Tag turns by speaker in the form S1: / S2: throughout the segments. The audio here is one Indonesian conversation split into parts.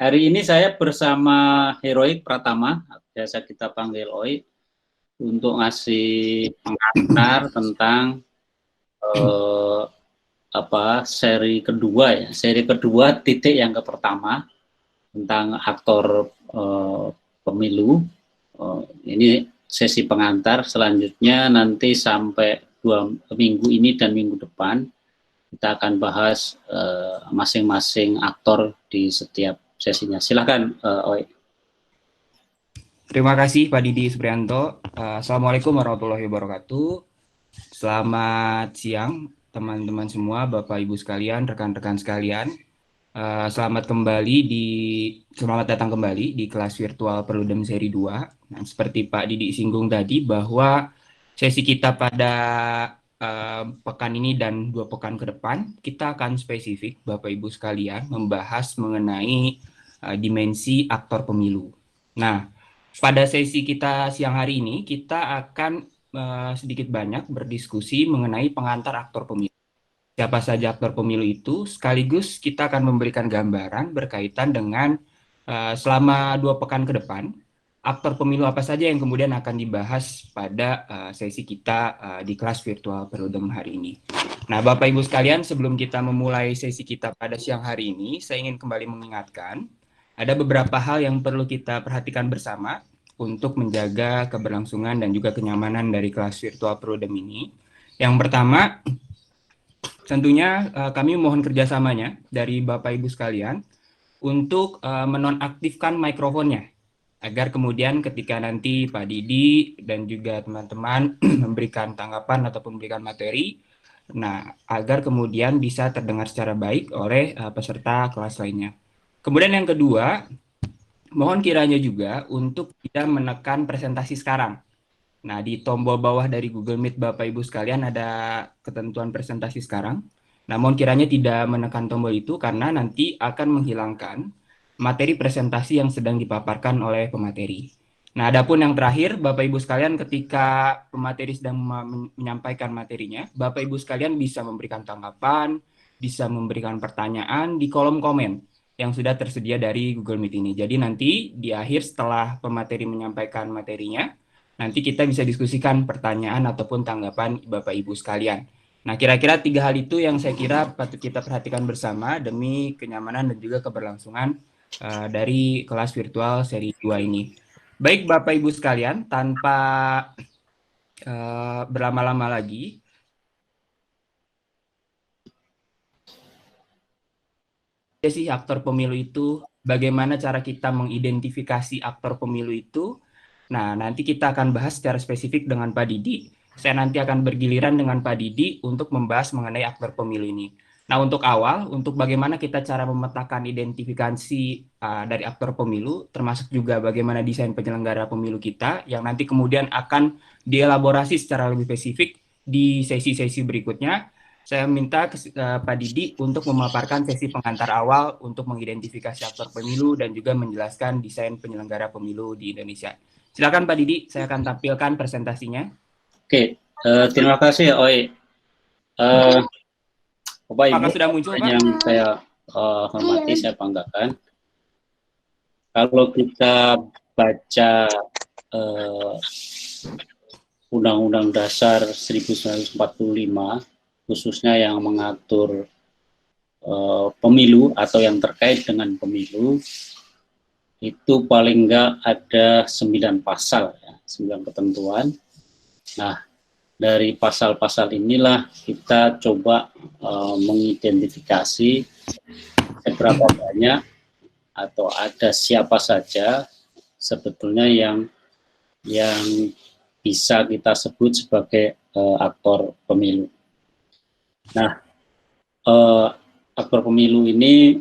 S1: Hari ini saya bersama Heroik Pratama, biasa kita panggil Oi, untuk ngasih pengantar tentang seri kedua ya, seri kedua titik yang ke pertama tentang aktor pemilu. Ini sesi pengantar, selanjutnya nanti sampai 2 minggu ini dan minggu depan kita akan bahas masing-masing aktor di setiap sesinya. Silakan, Oi.
S2: Terima kasih Pak Didi Suprianto. Assalamualaikum warahmatullahi wabarakatuh. Selamat siang teman-teman semua, Bapak Ibu sekalian, rekan-rekan sekalian. Selamat datang kembali di kelas virtual Perludem seri 2. Nah, seperti Pak Didi singgung tadi bahwa sesi kita pada pekan ini dan 2 pekan ke depan, kita akan spesifik Bapak Ibu sekalian membahas mengenai dimensi aktor pemilu. Nah, pada sesi kita siang hari ini, kita akan sedikit banyak berdiskusi mengenai pengantar aktor pemilu. Siapa saja aktor pemilu itu, sekaligus kita akan memberikan gambaran berkaitan dengan selama 2 pekan ke depan, aktor pemilu apa saja yang kemudian akan dibahas pada sesi kita di kelas virtual Perludem hari ini. Nah, Bapak Ibu sekalian, sebelum kita memulai sesi kita pada siang hari ini, saya ingin kembali mengingatkan, ada beberapa hal yang perlu kita perhatikan bersama untuk menjaga keberlangsungan dan juga kenyamanan dari kelas virtual Perludem ini. Yang pertama, tentunya kami mohon kerjasamanya dari Bapak Ibu sekalian untuk menonaktifkan mikrofonnya, agar kemudian ketika nanti Pak Didi dan juga teman-teman memberikan tanggapan ataupun memberikan materi, nah agar kemudian bisa terdengar secara baik oleh peserta kelas lainnya. Kemudian yang kedua, mohon kiranya juga untuk tidak menekan presentasi sekarang. Nah, di tombol bawah dari Google Meet Bapak Ibu sekalian ada ketentuan presentasi sekarang. Namun kiranya tidak menekan tombol itu karena nanti akan menghilangkan materi presentasi yang sedang dipaparkan oleh pemateri. Nah, adapun yang terakhir, Bapak Ibu sekalian, ketika pemateri sedang menyampaikan materinya, Bapak Ibu sekalian bisa memberikan tanggapan, bisa memberikan pertanyaan di kolom komen yang sudah tersedia dari Google Meet ini. Jadi nanti di akhir setelah pemateri menyampaikan materinya, nanti kita bisa diskusikan pertanyaan ataupun tanggapan Bapak Ibu sekalian. Nah, kira-kira 3 hal itu yang saya kira patut kita perhatikan bersama demi kenyamanan dan juga keberlangsungan dari kelas virtual seri 2 ini. Baik Bapak Ibu sekalian, tanpa berlama-lama lagi, sih aktor pemilu itu, bagaimana cara kita mengidentifikasi aktor pemilu itu. Nah, nanti kita akan bahas secara spesifik dengan Pak Didi. Saya nanti akan bergiliran dengan Pak Didi untuk membahas mengenai aktor pemilu ini. Nah, untuk awal, untuk bagaimana kita cara memetakan identifikasi dari aktor pemilu, termasuk juga bagaimana desain penyelenggara pemilu kita, yang nanti kemudian akan dielaborasi secara lebih spesifik di sesi-sesi berikutnya. Saya minta Pak Didi untuk memaparkan sesi pengantar awal untuk mengidentifikasi aktor pemilu dan juga menjelaskan desain penyelenggara pemilu di Indonesia. Silakan Pak Didi, saya akan tampilkan presentasinya.
S1: Oke, terima kasih Oi. Bapak Ibu
S2: sudah muncul, Pak?
S1: yang saya hormati, saya banggakan. Kalau kita baca Undang-Undang Dasar 1945, khususnya yang mengatur pemilu atau yang terkait dengan pemilu, itu paling enggak ada 9 pasal, ya, 9 ketentuan. Nah, dari pasal-pasal inilah kita coba mengidentifikasi seberapa banyak atau ada siapa saja sebetulnya yang bisa kita sebut sebagai aktor pemilu. Nah, aktor pemilu ini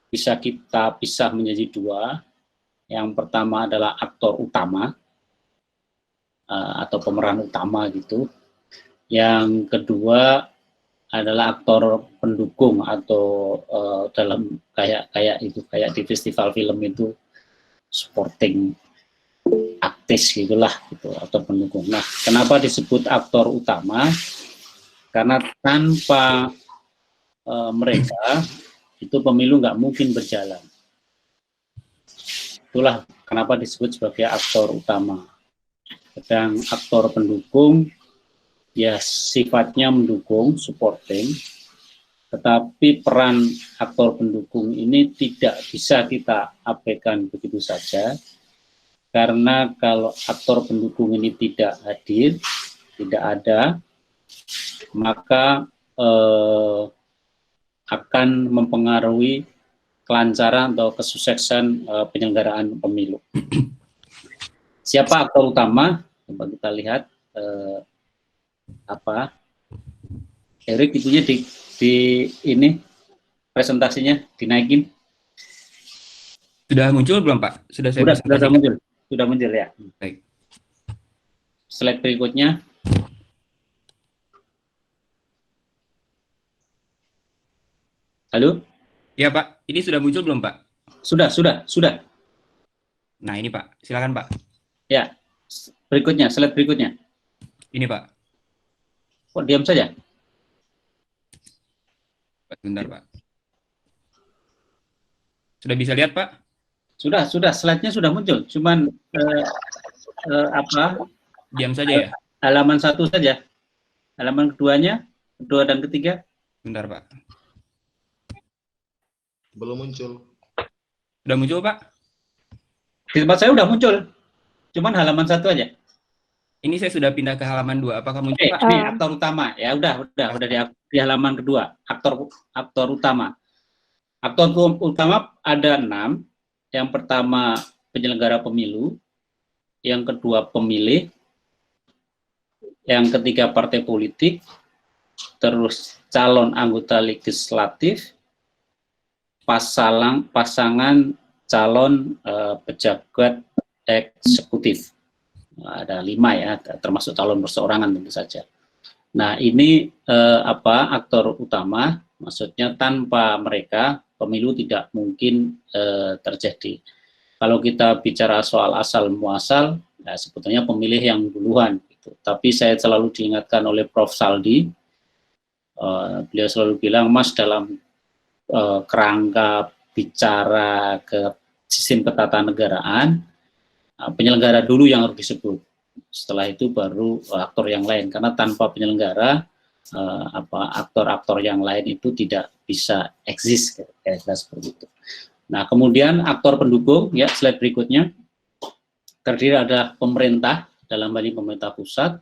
S1: bisa kita pisah menjadi 2. Yang pertama adalah aktor utama atau pemeran utama gitu. Yang kedua adalah aktor pendukung atau dalam kayak di festival film itu supporting aktis gitulah gitu atau pendukung. Nah, kenapa disebut aktor utama? Karena tanpa mereka itu pemilu nggak mungkin berjalan. itulah kenapa disebut sebagai aktor utama. Sedang aktor pendukung ya sifatnya mendukung, supporting, tetapi peran aktor pendukung ini tidak bisa kita abaikan begitu saja, karena kalau aktor pendukung ini tidak hadir, tidak ada, maka akan mempengaruhi kelancaran atau kesuksesan penyelenggaraan pemilu. Siapa aktor utama? Coba kita lihat Erik itunya di ini presentasinya dinaikin.
S2: Sudah muncul belum Pak? Sudah saya
S1: Sudah muncul. Sudah muncul ya.
S2: Baik.
S1: Slide berikutnya. Halo?
S2: Ya Pak, ini sudah muncul belum Pak?
S1: Sudah.
S2: Nah ini Pak, silakan Pak.
S1: Ya, berikutnya, slide berikutnya.
S2: Ini Pak.
S1: Kok diam saja?
S2: Bentar Pak. Sudah bisa lihat Pak?
S1: Sudah, slide-nya sudah muncul. Cuman
S2: diam saja ya?
S1: Halaman 1 saja. Halaman kedua dan ketiga.
S2: Bentar Pak.
S3: Belum muncul.
S2: Sudah muncul Pak?
S1: Di tempat saya udah muncul. Cuman halaman 1 aja.
S2: Ini saya sudah pindah ke halaman 2. Apakah muncul Pak?
S1: Ini aktor utama. Ya udah di halaman kedua. Aktor utama. Aktor utama ada 6. Yang pertama penyelenggara pemilu, yang kedua pemilih, yang ketiga partai politik, terus calon anggota legislatif, pasangan calon pejabat eksekutif. Ada 5 ya, termasuk calon perseorangan tentu saja. Nah ini aktor utama, maksudnya tanpa mereka pemilu tidak mungkin terjadi. Kalau kita bicara soal asal muasal, ya sebetulnya pemilih yang duluan. Gitu. Tapi saya selalu diingatkan oleh Prof. Saldi, beliau selalu bilang, Mas dalam kerangka bicara ke sistem ketatanegaraan, penyelenggara dulu yang harus disebut. Setelah itu baru aktor yang lain, karena tanpa penyelenggara aktor-aktor yang lain itu tidak bisa eksis, kira-kira seperti itu. Nah, kemudian aktor pendukung, ya slide berikutnya, terdiri ada pemerintah, dalam hal ini pemerintah pusat,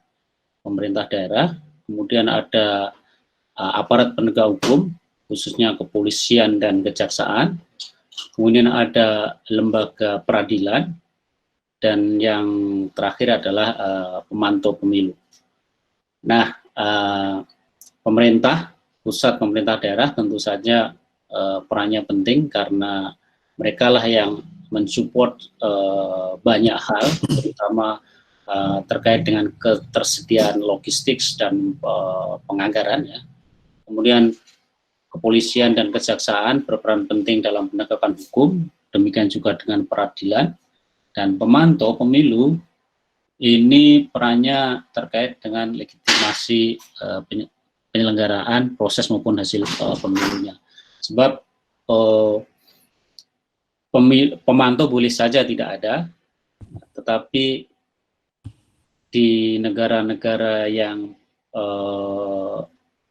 S1: pemerintah daerah, kemudian ada aparat penegak hukum, khususnya kepolisian dan kejaksaan, kemudian ada lembaga peradilan, dan yang terakhir adalah pemantau pemilu. Nah, pemerintah pusat, pemerintah daerah tentu saja perannya penting karena mereka lah yang mensupport banyak hal, terutama terkait dengan ketersediaan logistik dan penganggaran. Ya. Kemudian kepolisian dan kejaksaan berperan penting dalam penegakan hukum, demikian juga dengan peradilan, dan pemantau pemilu ini perannya terkait dengan legitimasi penyelenggaraan proses maupun hasil pemilunya. Sebab pemantau boleh saja tidak ada, tetapi di negara-negara yang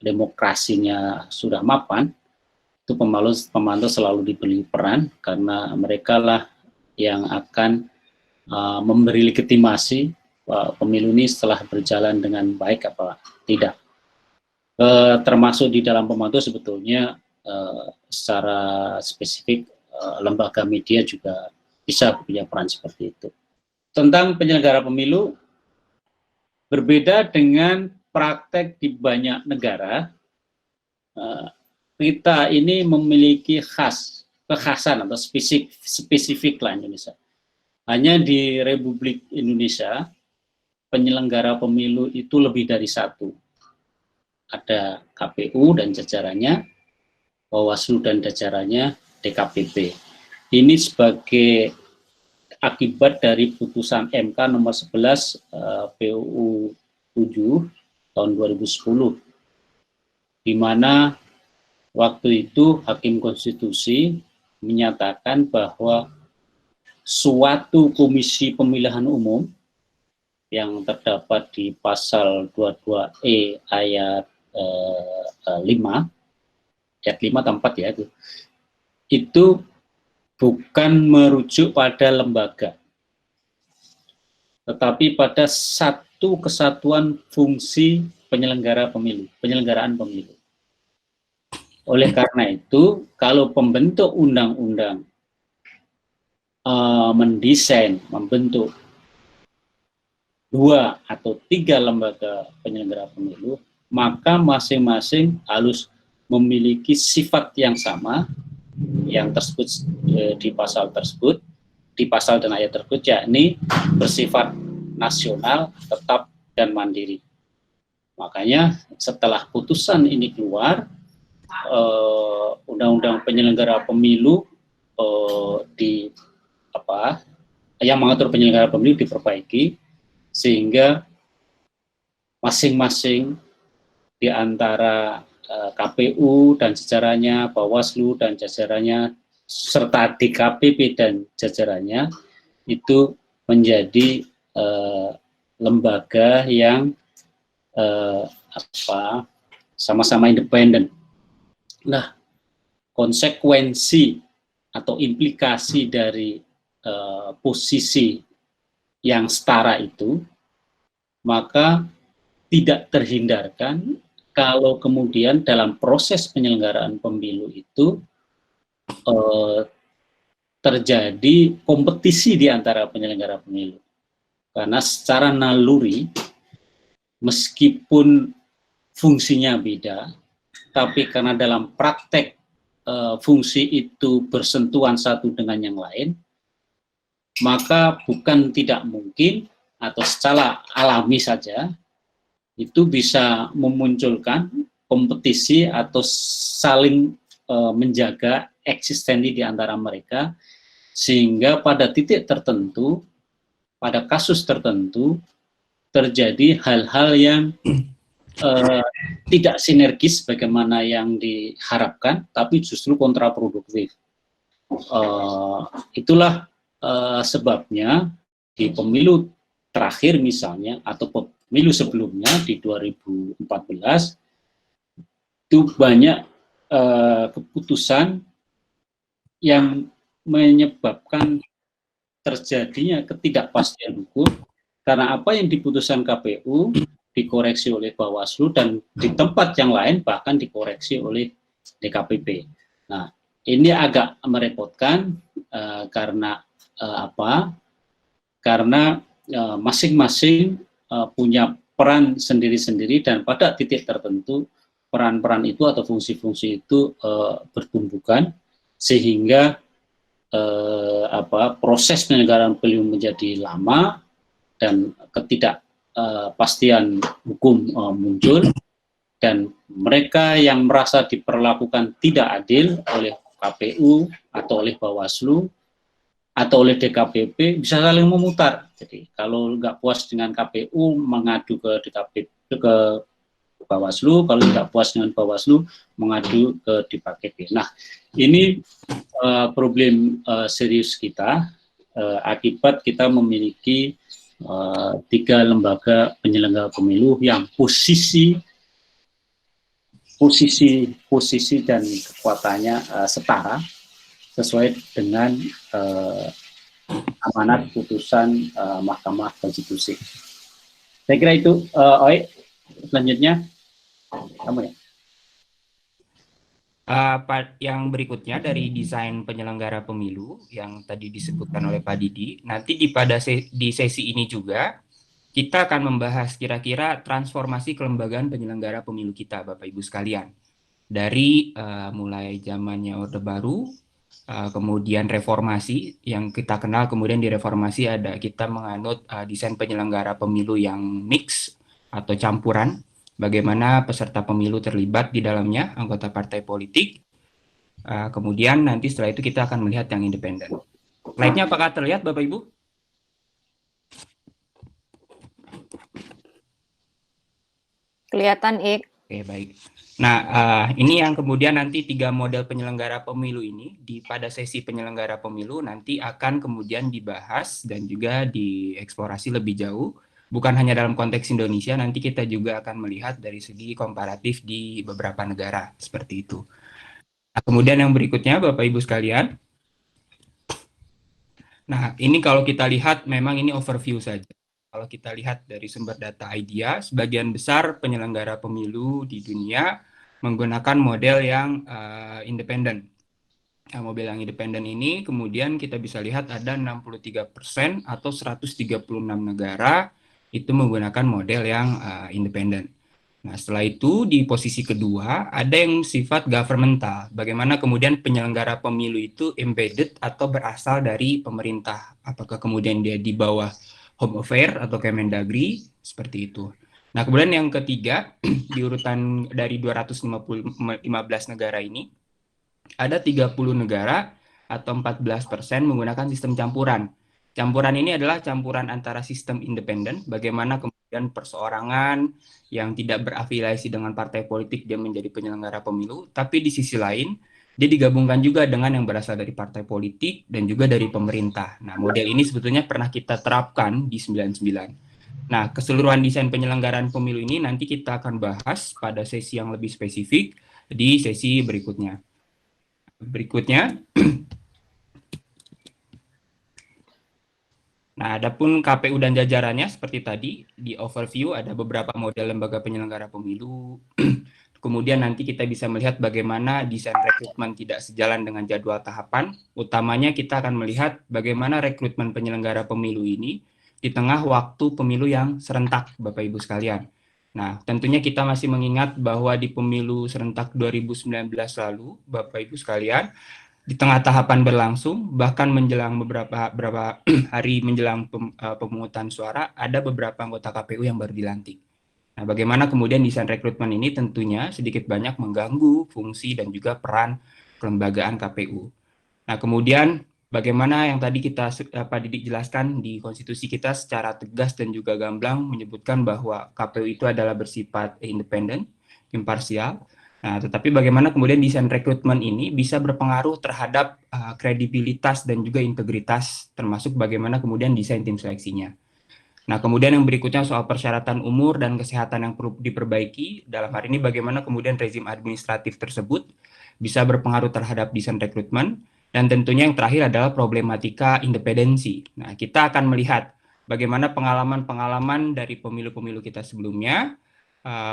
S1: demokrasinya sudah mapan, itu pemantau selalu diberi peran karena mereka lah yang akan memberi legitimasi pemilu ini setelah berjalan dengan baik apa tidak. Termasuk di dalam pemantau sebetulnya secara spesifik lembaga media juga bisa punya peran seperti itu. Tentang penyelenggara pemilu, berbeda dengan praktek di banyak negara, kita ini memiliki kekhasan atau spesifik lah Indonesia. Hanya di Republik Indonesia, penyelenggara pemilu itu lebih dari 1. Ada KPU dan jajarannya, Bawaslu dan jajarannya, DKPP. Ini sebagai akibat dari putusan MK nomor 11 PUU 7 tahun 2010, di mana waktu itu Hakim Konstitusi menyatakan bahwa suatu komisi pemilihan umum yang terdapat di pasal 22E ayat 5, ayat 5 atau 4 ya, itu bukan merujuk pada lembaga, tetapi pada satu kesatuan fungsi penyelenggaraan pemilu. Oleh karena itu, kalau pembentuk undang-undang mendesain, membentuk 2 atau 3 lembaga penyelenggara pemilu, maka masing-masing harus memiliki sifat yang sama yang tersebut di pasal tersebut, di pasal dan ayat tersebut, yakni bersifat nasional, tetap, dan mandiri. Makanya setelah putusan ini keluar, undang-undang penyelenggara pemilu yang mengatur penyelenggara pemilu diperbaiki sehingga masing-masing di antara KPU dan jajarannya, Bawaslu dan jajarannya, serta DKPP dan jajarannya itu menjadi lembaga yang sama-sama independen. Nah, konsekuensi atau implikasi dari posisi yang setara itu, maka tidak terhindarkan kalau kemudian dalam proses penyelenggaraan pemilu itu terjadi kompetisi di antara penyelenggara pemilu. Karena secara naluri, meskipun fungsinya beda, tapi karena dalam praktek fungsi itu bersentuhan satu dengan yang lain, maka bukan tidak mungkin atau secara alami saja itu bisa memunculkan kompetisi atau saling menjaga eksistensi di antara mereka, sehingga pada titik tertentu, pada kasus tertentu terjadi hal-hal yang tidak sinergis bagaimana yang diharapkan, tapi justru kontraproduktif. Itulah sebabnya di pemilu terakhir misalnya, atau pemilu sebelumnya di 2014, itu banyak keputusan yang menyebabkan terjadinya ketidakpastian hukum, karena apa yang diputuskan KPU dikoreksi oleh Bawaslu dan di tempat yang lain bahkan dikoreksi oleh DKPP. Nah, ini agak merepotkan karena Karena masing-masing punya peran sendiri-sendiri dan pada titik tertentu peran-peran itu atau fungsi-fungsi itu bertumbukan sehingga proses penyelenggaraan pemilu menjadi lama dan ketidakpastian hukum muncul, dan mereka yang merasa diperlakukan tidak adil oleh KPU atau oleh Bawaslu atau oleh DKPP bisa saling memutar. Jadi kalau nggak puas dengan KPU mengadu ke DKPP, ke Bawaslu, kalau tidak puas dengan Bawaslu mengadu ke DKPP. Nah, ini problem serius kita akibat kita memiliki 3 lembaga penyelenggara pemilu yang posisi dan kekuatannya setara sesuai dengan amanat putusan Mahkamah Konstitusi. Saya kira itu, Oi. Selanjutnya kamu ya.
S2: Yang berikutnya dari desain penyelenggara pemilu yang tadi disebutkan oleh Pak Didi, nanti di sesi ini juga kita akan membahas kira-kira transformasi kelembagaan penyelenggara pemilu kita, Bapak Ibu sekalian. Dari mulai zamannya Orde Baru, kemudian reformasi yang kita kenal, kemudian di reformasi kita menganut desain penyelenggara pemilu yang mix atau campuran, bagaimana peserta pemilu terlibat di dalamnya, anggota partai politik. Kemudian nanti setelah itu kita akan melihat yang independen. Slide-nya apakah terlihat, Bapak Ibu?
S3: Kelihatan, Ik.
S2: Oke, baik. Nah, ini yang kemudian nanti 3 model penyelenggara pemilu ini pada sesi penyelenggara pemilu nanti akan kemudian dibahas dan juga dieksplorasi lebih jauh. Bukan hanya dalam konteks Indonesia, nanti kita juga akan melihat dari segi komparatif di beberapa negara, seperti itu. Nah, kemudian yang berikutnya, Bapak Ibu sekalian. Nah, ini kalau kita lihat memang ini overview saja. Kalau kita lihat dari sumber data IDEA, sebagian besar penyelenggara pemilu di dunia menggunakan model yang independen. Nah, model yang independen ini kemudian kita bisa lihat ada 63% atau 136 negara itu menggunakan model yang independen. Nah, setelah itu di posisi kedua ada yang sifat governmental. Bagaimana kemudian penyelenggara pemilu itu embedded atau berasal dari pemerintah. Apakah kemudian dia di bawah Home Affairs atau Kemendagri, seperti itu. Nah, kemudian yang ketiga, di urutan dari 215 negara ini, ada 30 negara atau 14% menggunakan sistem campuran. Campuran ini adalah campuran antara sistem independen, bagaimana kemudian perseorangan yang tidak berafiliasi dengan partai politik dia menjadi penyelenggara pemilu, tapi di sisi lain dia digabungkan juga dengan yang berasal dari partai politik dan juga dari pemerintah. Nah, model ini sebetulnya pernah kita terapkan di 99. Nah, keseluruhan desain penyelenggaraan pemilu ini nanti kita akan bahas pada sesi yang lebih spesifik di sesi berikutnya. Berikutnya, nah, adapun KPU dan jajarannya seperti tadi di overview ada beberapa model lembaga penyelenggara pemilu. Kemudian nanti kita bisa melihat bagaimana desain rekrutmen tidak sejalan dengan jadwal tahapan. Utamanya kita akan melihat bagaimana rekrutmen penyelenggara pemilu ini di tengah waktu pemilu yang serentak, Bapak Ibu sekalian. Nah, tentunya kita masih mengingat bahwa di pemilu serentak 2019 lalu, Bapak Ibu sekalian, di tengah tahapan berlangsung, bahkan menjelang beberapa hari menjelang pemungutan suara, ada beberapa anggota KPU yang baru dilantik. Nah, bagaimana kemudian desain rekrutmen ini tentunya sedikit banyak mengganggu fungsi dan juga peran kelembagaan KPU. Nah, kemudian bagaimana yang tadi Pak Didik jelaskan di konstitusi kita secara tegas dan juga gamblang menyebutkan bahwa KPU itu adalah bersifat independen, imparsial. Nah, tetapi bagaimana kemudian desain rekrutmen ini bisa berpengaruh terhadap kredibilitas dan juga integritas, termasuk bagaimana kemudian desain tim seleksinya. Nah, kemudian yang berikutnya soal persyaratan umur dan kesehatan yang perlu diperbaiki, dalam hal ini bagaimana kemudian rezim administratif tersebut bisa berpengaruh terhadap desain rekrutmen, dan tentunya yang terakhir adalah problematika independensi. Nah, kita akan melihat bagaimana pengalaman-pengalaman dari pemilu-pemilu kita sebelumnya,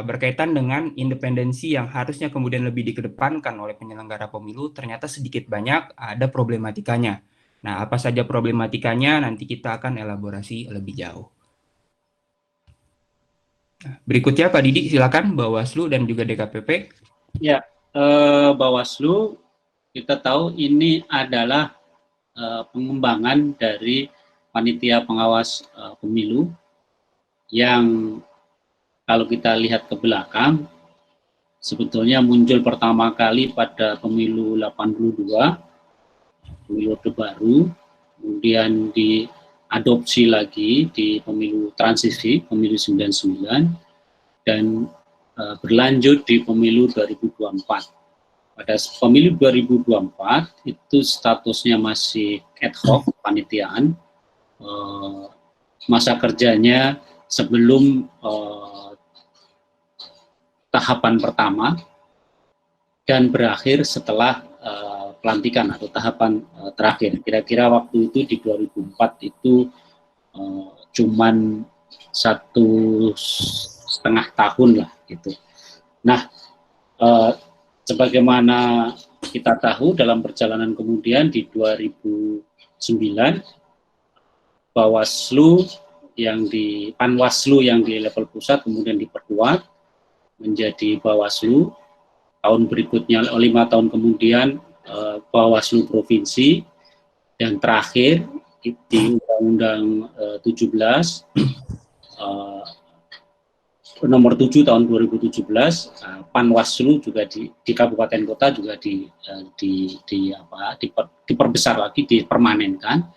S2: berkaitan dengan independensi yang harusnya kemudian lebih dikedepankan oleh penyelenggara pemilu, ternyata sedikit banyak ada problematikanya. Nah, apa saja problematikanya nanti kita akan elaborasi lebih jauh. Berikutnya Pak Didik, silakan Bawaslu dan juga DKPP.
S1: Ya, Bawaslu kita tahu ini adalah pengembangan dari panitia pengawas pemilu yang kalau kita lihat ke belakang, sebetulnya muncul pertama kali pada pemilu 82, pemilu Orde Baru, kemudian diadopsi lagi di pemilu transisi, pemilu 99, dan berlanjut di pemilu 2024. Pada pemilu 2024, itu statusnya masih ad hoc, panitiaan, masa kerjanya sebelum tahapan pertama dan berakhir setelah pelantikan atau tahapan terakhir. Kira-kira waktu itu di 2004 itu cuman 1,5 tahun lah gitu. Nah, sebagaimana kita tahu dalam perjalanan kemudian di 2009 Bawaslu yang di Panwaslu yang di level pusat kemudian diperkuat menjadi Bawaslu, tahun berikutnya 5 tahun kemudian Bawaslu Provinsi, dan terakhir di Undang-Undang 17 nomor 7 tahun 2017 Panwaslu juga di kabupaten kota juga diperbesar lagi, dipermanenkan.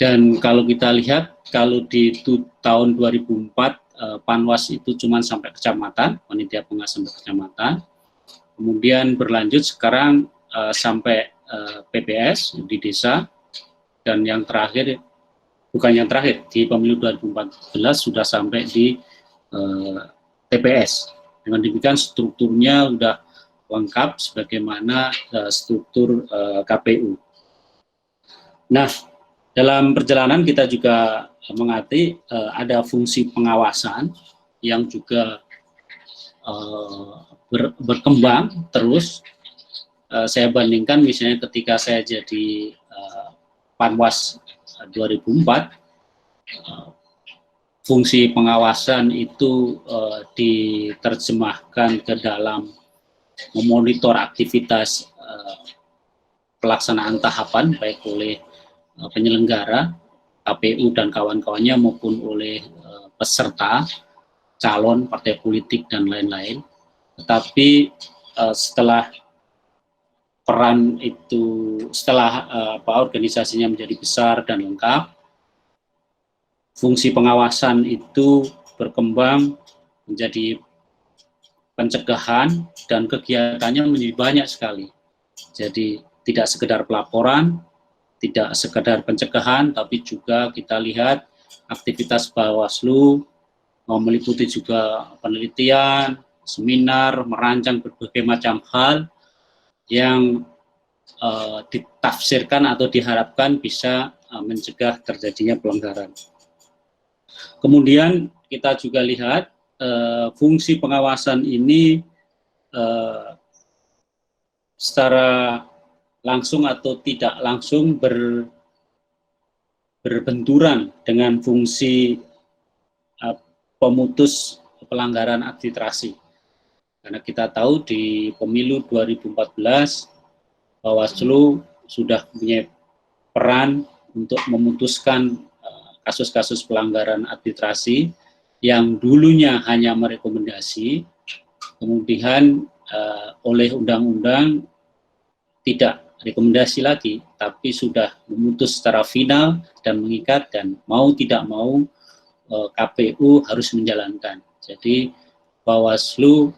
S1: Dan kalau kita lihat, kalau di tahun 2004 Panwas itu cuma sampai kecamatan, panitia pengawas sampai kecamatan. Kemudian berlanjut sekarang sampai PPS di desa, dan yang terakhir, bukan yang terakhir, di pemilu 2014 sudah sampai di TPS. Dengan demikian strukturnya sudah lengkap sebagaimana struktur KPU. Nah, dalam perjalanan kita juga mengerti ada fungsi pengawasan yang juga berkembang terus. Saya bandingkan misalnya ketika saya jadi Panwas 2004, fungsi pengawasan itu diterjemahkan ke dalam memonitor aktivitas pelaksanaan tahapan baik oleh penyelenggara, KPU dan kawan-kawannya maupun oleh peserta, calon, partai politik dan lain-lain. Tetapi setelah peran itu, setelah organisasinya menjadi besar dan lengkap, fungsi pengawasan itu berkembang menjadi pencegahan dan kegiatannya menjadi banyak sekali. Jadi tidak sekedar pelaporan, tidak sekedar pencegahan, tapi juga kita lihat aktivitas Bawaslu meliputi juga penelitian, seminar, merancang berbagai macam hal yang ditafsirkan atau diharapkan bisa mencegah terjadinya pelanggaran. Kemudian kita juga lihat fungsi pengawasan ini secara langsung atau tidak langsung berbenturan dengan fungsi pemutus pelanggaran administrasi. Karena kita tahu di pemilu 2014, Bawaslu sudah punya peran untuk memutuskan kasus-kasus pelanggaran administrasi yang dulunya hanya merekomendasi, kemudian oleh undang-undang tidak rekomendasi lagi, tapi sudah memutus secara final dan mengikat, dan mau tidak mau KPU harus menjalankan. Jadi Bawaslu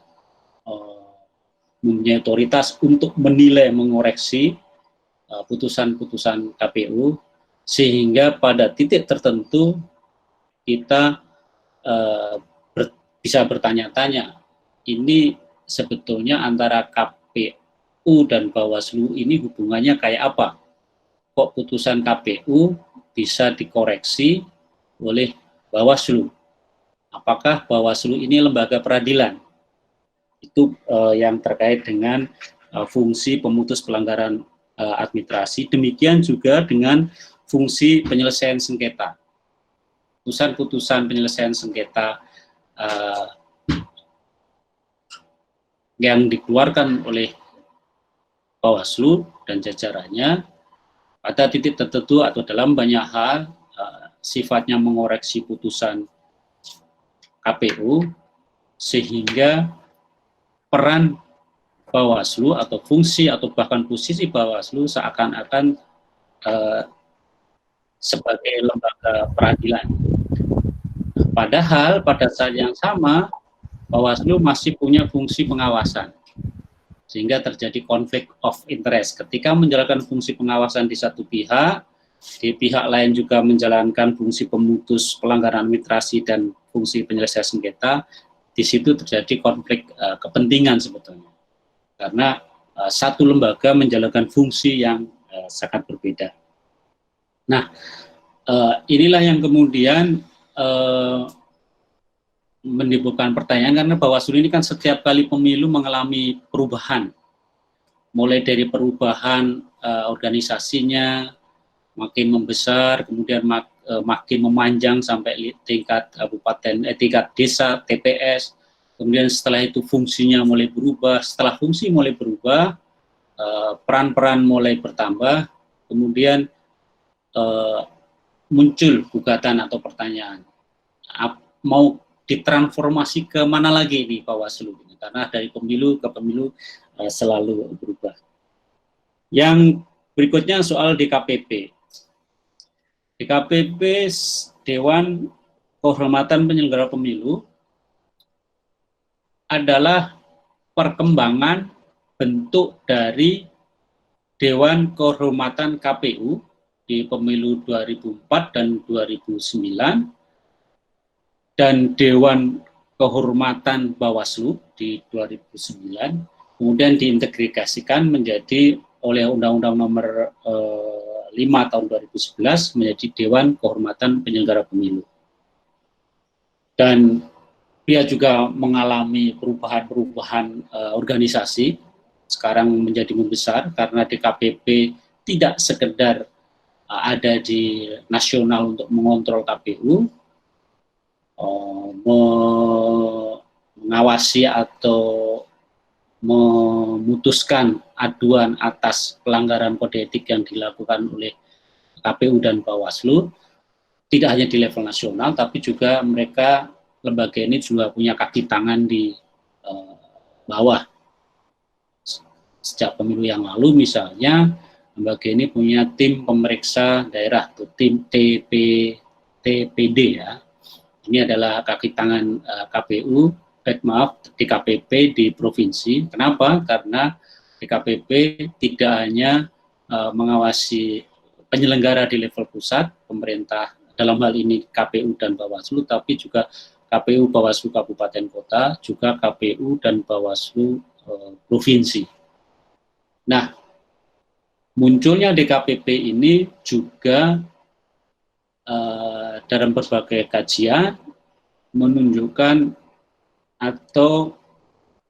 S1: mempunyai otoritas untuk menilai, mengoreksi putusan-putusan KPU, sehingga pada titik tertentu kita bisa bertanya-tanya, ini sebetulnya antara KPU dan Bawaslu ini hubungannya kayak apa? Kok putusan KPU bisa dikoreksi oleh Bawaslu? Apakah Bawaslu ini lembaga peradilan? Itu yang terkait dengan fungsi pemutus pelanggaran administrasi. Demikian juga dengan fungsi penyelesaian sengketa. Putusan-putusan penyelesaian sengketa yang dikeluarkan oleh Bawaslu dan jajarannya pada titik tertentu atau dalam banyak hal sifatnya mengoreksi putusan KPU, sehingga peran Bawaslu atau fungsi atau bahkan posisi Bawaslu seakan-akan sebagai lembaga peradilan. Padahal pada saat yang sama Bawaslu masih punya fungsi pengawasan, sehingga terjadi konflik of interest ketika menjalankan fungsi pengawasan di satu pihak, di pihak lain juga menjalankan fungsi pemutus pelanggaran administrasi dan fungsi penyelesaian sengketa. Di situ terjadi konflik kepentingan sebetulnya, karena satu lembaga menjalankan fungsi yang sangat berbeda. Nah, inilah yang kemudian menimbulkan pertanyaan, karena Bawaslu ini kan setiap kali pemilu mengalami perubahan, mulai dari perubahan organisasinya makin membesar, kemudian makin memanjang sampai tingkat kabupaten, tingkat desa, TPS, kemudian setelah itu fungsinya mulai berubah. Setelah fungsi mulai berubah, peran-peran mulai bertambah, kemudian muncul gugatan atau pertanyaan, mau ditransformasi ke mana lagi di Bawaslu, karena dari pemilu ke pemilu selalu berubah. Yang berikutnya soal DKPP. DKPP Dewan kehormatan penyelenggara pemilu adalah perkembangan bentuk dari Dewan Kehormatan KPU di pemilu 2004 dan 2009 dan Dewan Kehormatan Bawaslu di 2009, kemudian diintegrasikan menjadi oleh Undang-Undang Nomor 5 tahun 2011 menjadi Dewan Kehormatan Penyelenggara Pemilu. Dan dia juga mengalami perubahan-perubahan organisasi, sekarang menjadi membesar karena DKPP tidak sekedar ada di nasional untuk mengontrol KPU, mengawasi atau memutuskan aduan atas pelanggaran kode etik yang dilakukan oleh KPU dan Bawaslu, tidak hanya di level nasional, tapi juga mereka, lembaga ini juga punya kaki tangan di bawah. Sejak pemilu yang lalu misalnya, lembaga ini punya tim pemeriksa daerah, atau tim TPD ya. Ini adalah kaki tangan KPU, DKPP di provinsi. Kenapa? Karena DKPP tidak hanya mengawasi penyelenggara di level pusat, pemerintah dalam hal ini KPU dan Bawaslu, tapi juga KPU Bawaslu Kabupaten Kota, juga KPU dan Bawaslu provinsi. Nah, munculnya DKPP ini juga dalam berbagai kajian menunjukkan atau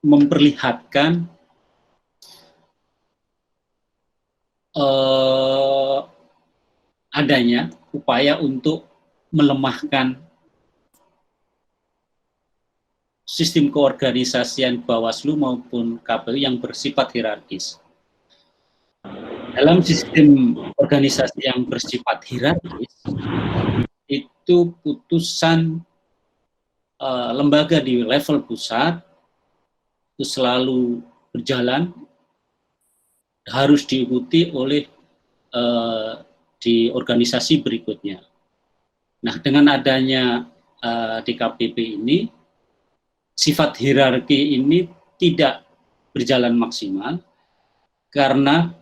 S1: memperlihatkan adanya upaya untuk melemahkan sistem keorganisasian Bawaslu maupun KPU yang bersifat hierarkis. Dalam sistem organisasi yang bersifat hierarkis, itu putusan lembaga di level pusat itu selalu berjalan, harus diikuti oleh di organisasi berikutnya. Nah, dengan adanya DKPP ini, sifat hierarki ini tidak berjalan maksimal, karena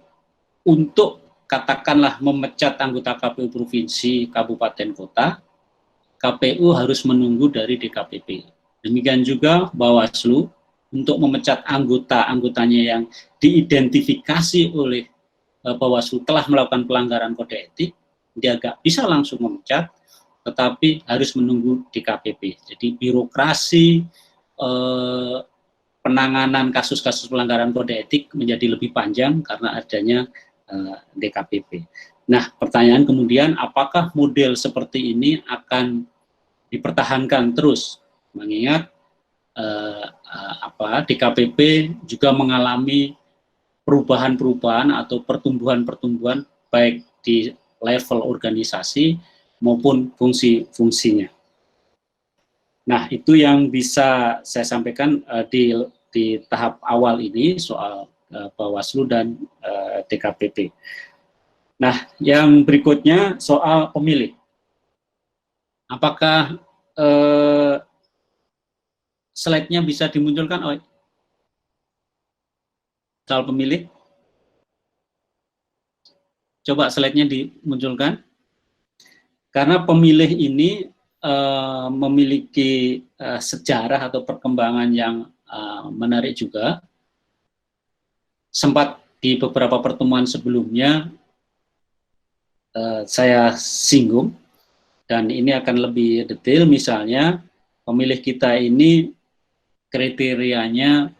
S1: untuk katakanlah memecat anggota KPU provinsi, kabupaten, kota, KPU harus menunggu dari DKPP. Demikian juga Bawaslu, untuk memecat anggotanya yang diidentifikasi oleh Bawaslu telah melakukan pelanggaran kode etik, dia nggak bisa langsung memecat, tetapi harus menunggu DKPP. Jadi birokrasi penanganan kasus-kasus pelanggaran kode etik menjadi lebih panjang karena adanya DKPP. Nah, pertanyaan kemudian, apakah model seperti ini akan dipertahankan terus? Mengingat DKPP juga mengalami perubahan-perubahan atau pertumbuhan-pertumbuhan baik di level organisasi maupun fungsi-fungsinya. Nah, itu yang bisa saya sampaikan di tahap awal ini soal Bawaslu dan DKPP. Nah, yang berikutnya soal pemilih. Apakah slide-nya bisa dimunculkan oleh soal pemilih? Coba slide-nya dimunculkan. Karena pemilih ini memiliki sejarah atau perkembangan yang menarik juga. Sempat di beberapa pertemuan sebelumnya saya singgung, dan ini akan lebih detail. Misalnya pemilih kita ini kriterianya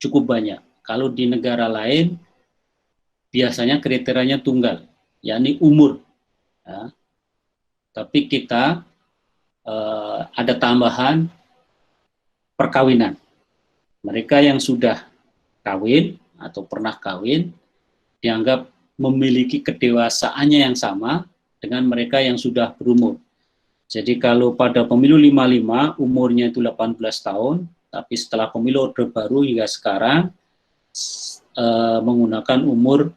S1: cukup banyak. Kalau di negara lain biasanya kriterianya tunggal, yakni umur. Ya. Tapi kita ada tambahan perkawinan. Mereka yang sudah kawin atau pernah kawin dianggap memiliki kedewasaannya yang sama dengan mereka yang sudah berumur. Jadi kalau pada pemilu 55 umurnya itu 18 tahun, tapi setelah pemilu Orde Baru hingga sekarang menggunakan umur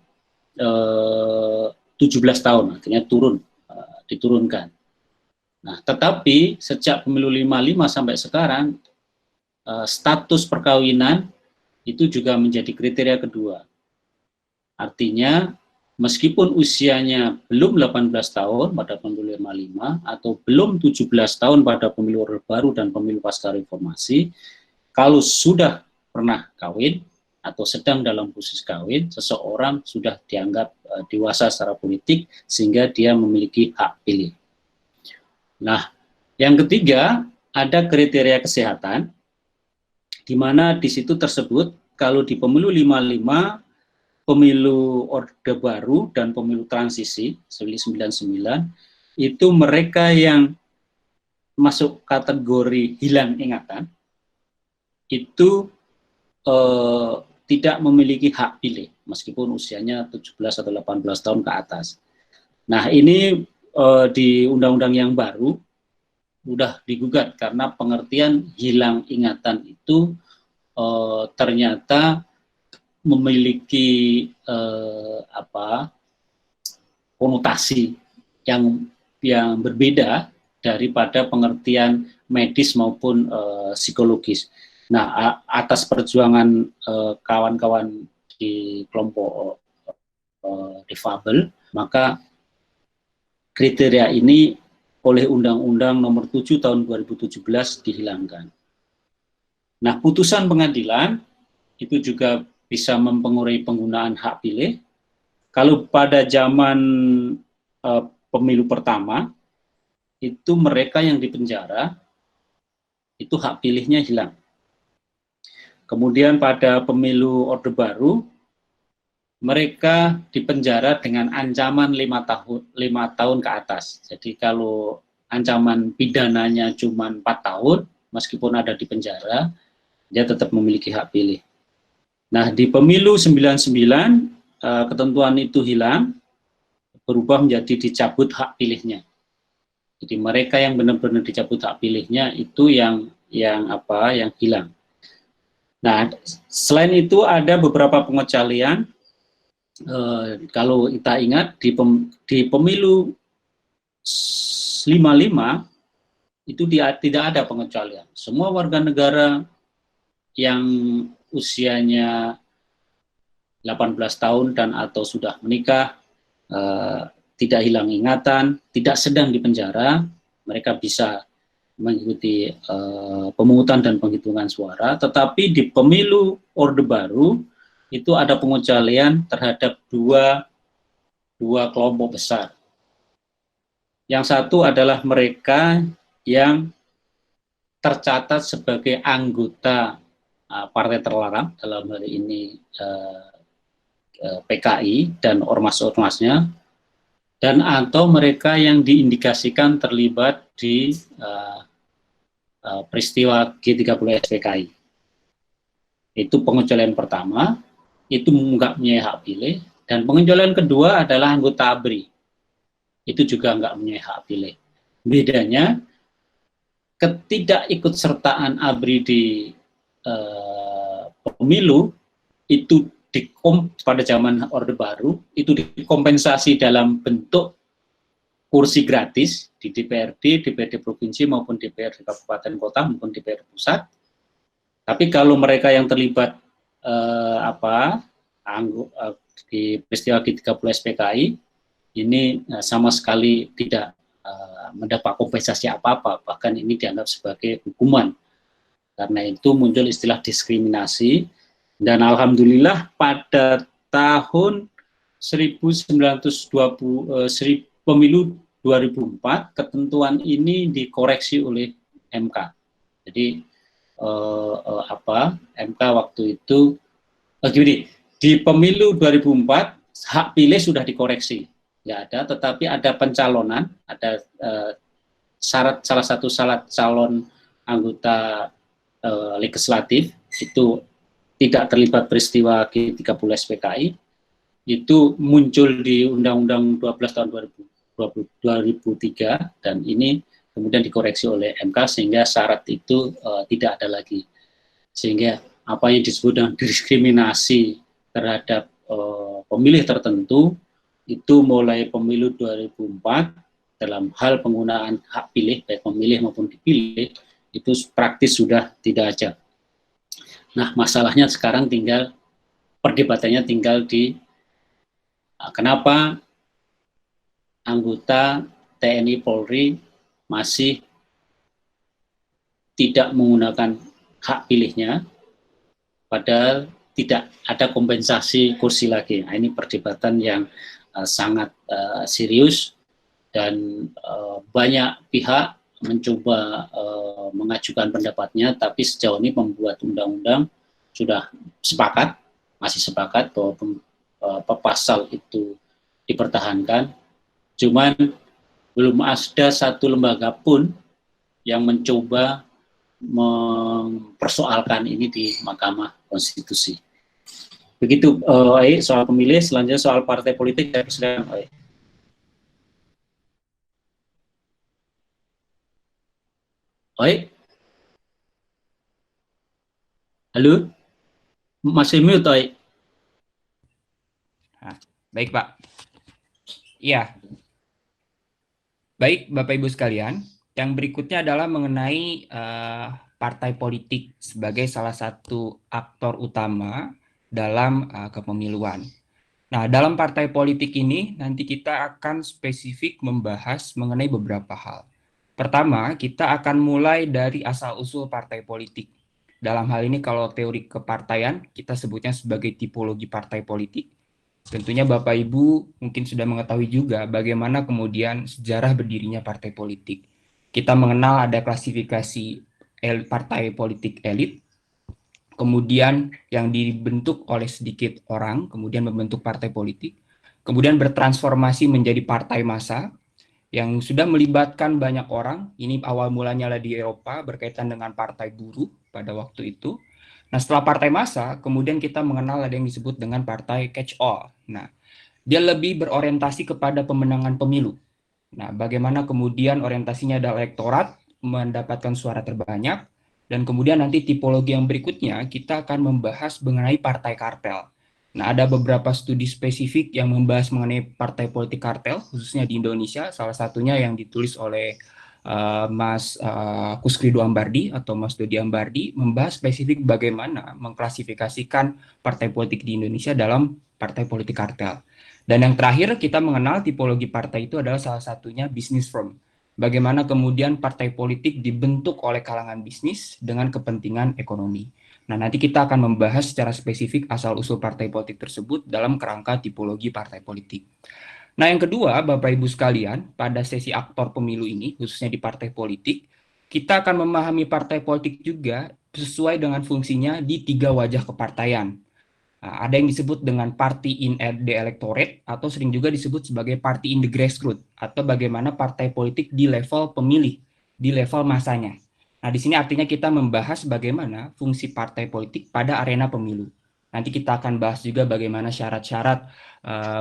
S1: 17 tahun, akhirnya diturunkan. Nah, tetapi sejak pemilu 55 sampai sekarang, status perkawinan itu juga menjadi kriteria kedua. Artinya, meskipun usianya belum 18 tahun pada pemilu 55 atau belum 17 tahun pada pemilu Orde Baru dan pemilu pasca reformasi, kalau sudah pernah kawin atau sedang dalam proses kawin, seseorang sudah dianggap dewasa secara politik sehingga dia memiliki hak pilih. Nah, yang ketiga ada kriteria kesehatan, di mana di situ tersebut kalau di pemilu 55, pemilu Orde Baru dan pemilu transisi 99, itu mereka yang masuk kategori hilang ingatan itu tidak memiliki hak pilih meskipun usianya 17 atau 18 tahun ke atas. Nah, ini di undang-undang yang baru sudah digugat karena pengertian hilang ingatan itu ternyata memiliki konotasi yang berbeda daripada pengertian medis maupun psikologis. Nah, atas perjuangan kawan-kawan di kelompok difabel, maka kriteria ini oleh Undang-Undang Nomor 7 Tahun 2017 dihilangkan. Nah, putusan pengadilan itu juga bisa mempengaruhi penggunaan hak pilih. Kalau pada zaman pemilu pertama, itu mereka yang dipenjara, itu hak pilihnya hilang. Kemudian pada pemilu Orde Baru, mereka dipenjara dengan ancaman 5 tahun ke atas. Jadi kalau ancaman pidananya cuma 4 tahun, meskipun ada di penjara, dia tetap memiliki hak pilih. Nah, di pemilu 99, ketentuan itu hilang, berubah menjadi dicabut hak pilihnya. Jadi mereka yang benar-benar dicabut hak pilihnya itu yang hilang. Nah, selain itu ada beberapa pengecualian. Kalau kita ingat di pemilu 55 itu tidak ada pengecualian. Semua warga negara yang usianya 18 tahun dan atau sudah menikah, tidak hilang ingatan, tidak sedang di penjara, mereka bisa mengikuti pemungutan dan penghitungan suara. Tetapi di pemilu Orde Baru itu ada pengecualian terhadap dua kelompok besar. Yang satu adalah mereka yang tercatat sebagai anggota partai terlarang, dalam hal ini PKI dan ormas-ormasnya, dan atau mereka yang diindikasikan terlibat di peristiwa G30 SPKI. Itu pengecualian pertama, itu nggak punya hak pilih, dan pengecualian kedua adalah anggota ABRI. Itu juga nggak punya hak pilih. Bedanya, ketidakikutsertaan ABRI di pemilu itu pada zaman Orde Baru itu dikompensasi dalam bentuk kursi gratis di DPRD, DPRD provinsi maupun DPRD kabupaten kota maupun DPRD pusat. Tapi kalau mereka yang terlibat di peristiwa G30 SPKI ini sama sekali tidak mendapat kompensasi apa-apa, bahkan ini dianggap sebagai hukuman. Karena itu muncul istilah diskriminasi, dan alhamdulillah pada tahun 1920 pemilu 2004 ketentuan ini dikoreksi oleh MK. Jadi MK waktu itu di pemilu 2004 hak pilih sudah dikoreksi, nggak ada, tetapi ada pencalonan, ada salah satu syarat calon anggota legislatif itu tidak terlibat peristiwa G30 SPKI, itu muncul di Undang-Undang 12 tahun 2003, dan ini kemudian dikoreksi oleh MK sehingga syarat itu tidak ada lagi. Sehingga apa yang disebut dengan diskriminasi terhadap pemilih tertentu itu mulai pemilu 2004 dalam hal penggunaan hak pilih, baik memilih maupun dipilih, itu praktis sudah tidak ada. Nah, masalahnya sekarang tinggal, perdebatannya tinggal di kenapa anggota TNI Polri masih tidak menggunakan hak pilihnya, padahal tidak ada kompensasi kursi lagi. Nah, ini perdebatan yang sangat serius, dan banyak pihak mencoba mengajukan pendapatnya, tapi sejauh ini pembuat undang-undang sudah sepakat, masih sepakat bahwa pasal itu dipertahankan. Cuman belum ada satu lembaga pun yang mencoba mempersoalkan ini di Mahkamah Konstitusi. Begitu soal pemilih. Selanjutnya soal partai politik, saya persilakan. Halo, masih mute, Oi.
S2: Baik, Pak. Iya. Baik, Bapak Ibu sekalian, yang berikutnya adalah mengenai partai politik sebagai salah satu aktor utama dalam kepemiluan. Nah, dalam partai politik ini nanti kita akan spesifik membahas mengenai beberapa hal. Pertama, kita akan mulai dari asal-usul partai politik. Dalam hal ini kalau teori kepartaian, kita sebutnya sebagai tipologi partai politik. Tentunya Bapak Ibu mungkin sudah mengetahui juga bagaimana kemudian sejarah berdirinya partai politik. Kita mengenal ada klasifikasi partai politik elit, kemudian yang dibentuk oleh sedikit orang, kemudian membentuk partai politik, kemudian bertransformasi menjadi partai massa, yang sudah melibatkan banyak orang. Ini awal mulanya di Eropa berkaitan dengan partai buruh pada waktu itu. Nah, setelah partai massa, kemudian kita mengenal ada yang disebut dengan partai catch all. Nah, dia lebih berorientasi kepada pemenangan pemilu. Nah, bagaimana kemudian orientasinya adalah elektorat, mendapatkan suara terbanyak, dan kemudian nanti tipologi yang berikutnya kita akan membahas mengenai partai kartel. Nah, ada beberapa studi spesifik yang membahas mengenai partai politik kartel, khususnya di Indonesia. Salah satunya yang ditulis oleh Mas Kusrido Ambardi atau Mas Dodi Ambardi, membahas spesifik bagaimana mengklasifikasikan partai politik di Indonesia dalam partai politik kartel. Dan yang terakhir kita mengenal tipologi partai itu adalah salah satunya business firm. Bagaimana kemudian partai politik dibentuk oleh kalangan bisnis dengan kepentingan ekonomi. Nah, nanti kita akan membahas secara spesifik asal-usul partai politik tersebut dalam kerangka tipologi partai politik. Nah, yang kedua, Bapak Ibu sekalian, pada sesi aktor pemilu ini, khususnya di partai politik, kita akan memahami partai politik juga sesuai dengan fungsinya di 3 wajah kepartaian. Nah, ada yang disebut dengan party in the electorate atau sering juga disebut sebagai party in the grassroots atau bagaimana partai politik di level pemilih, di level masanya. Nah, di sini artinya kita membahas bagaimana fungsi partai politik pada arena pemilu. Nanti kita akan bahas juga bagaimana syarat-syarat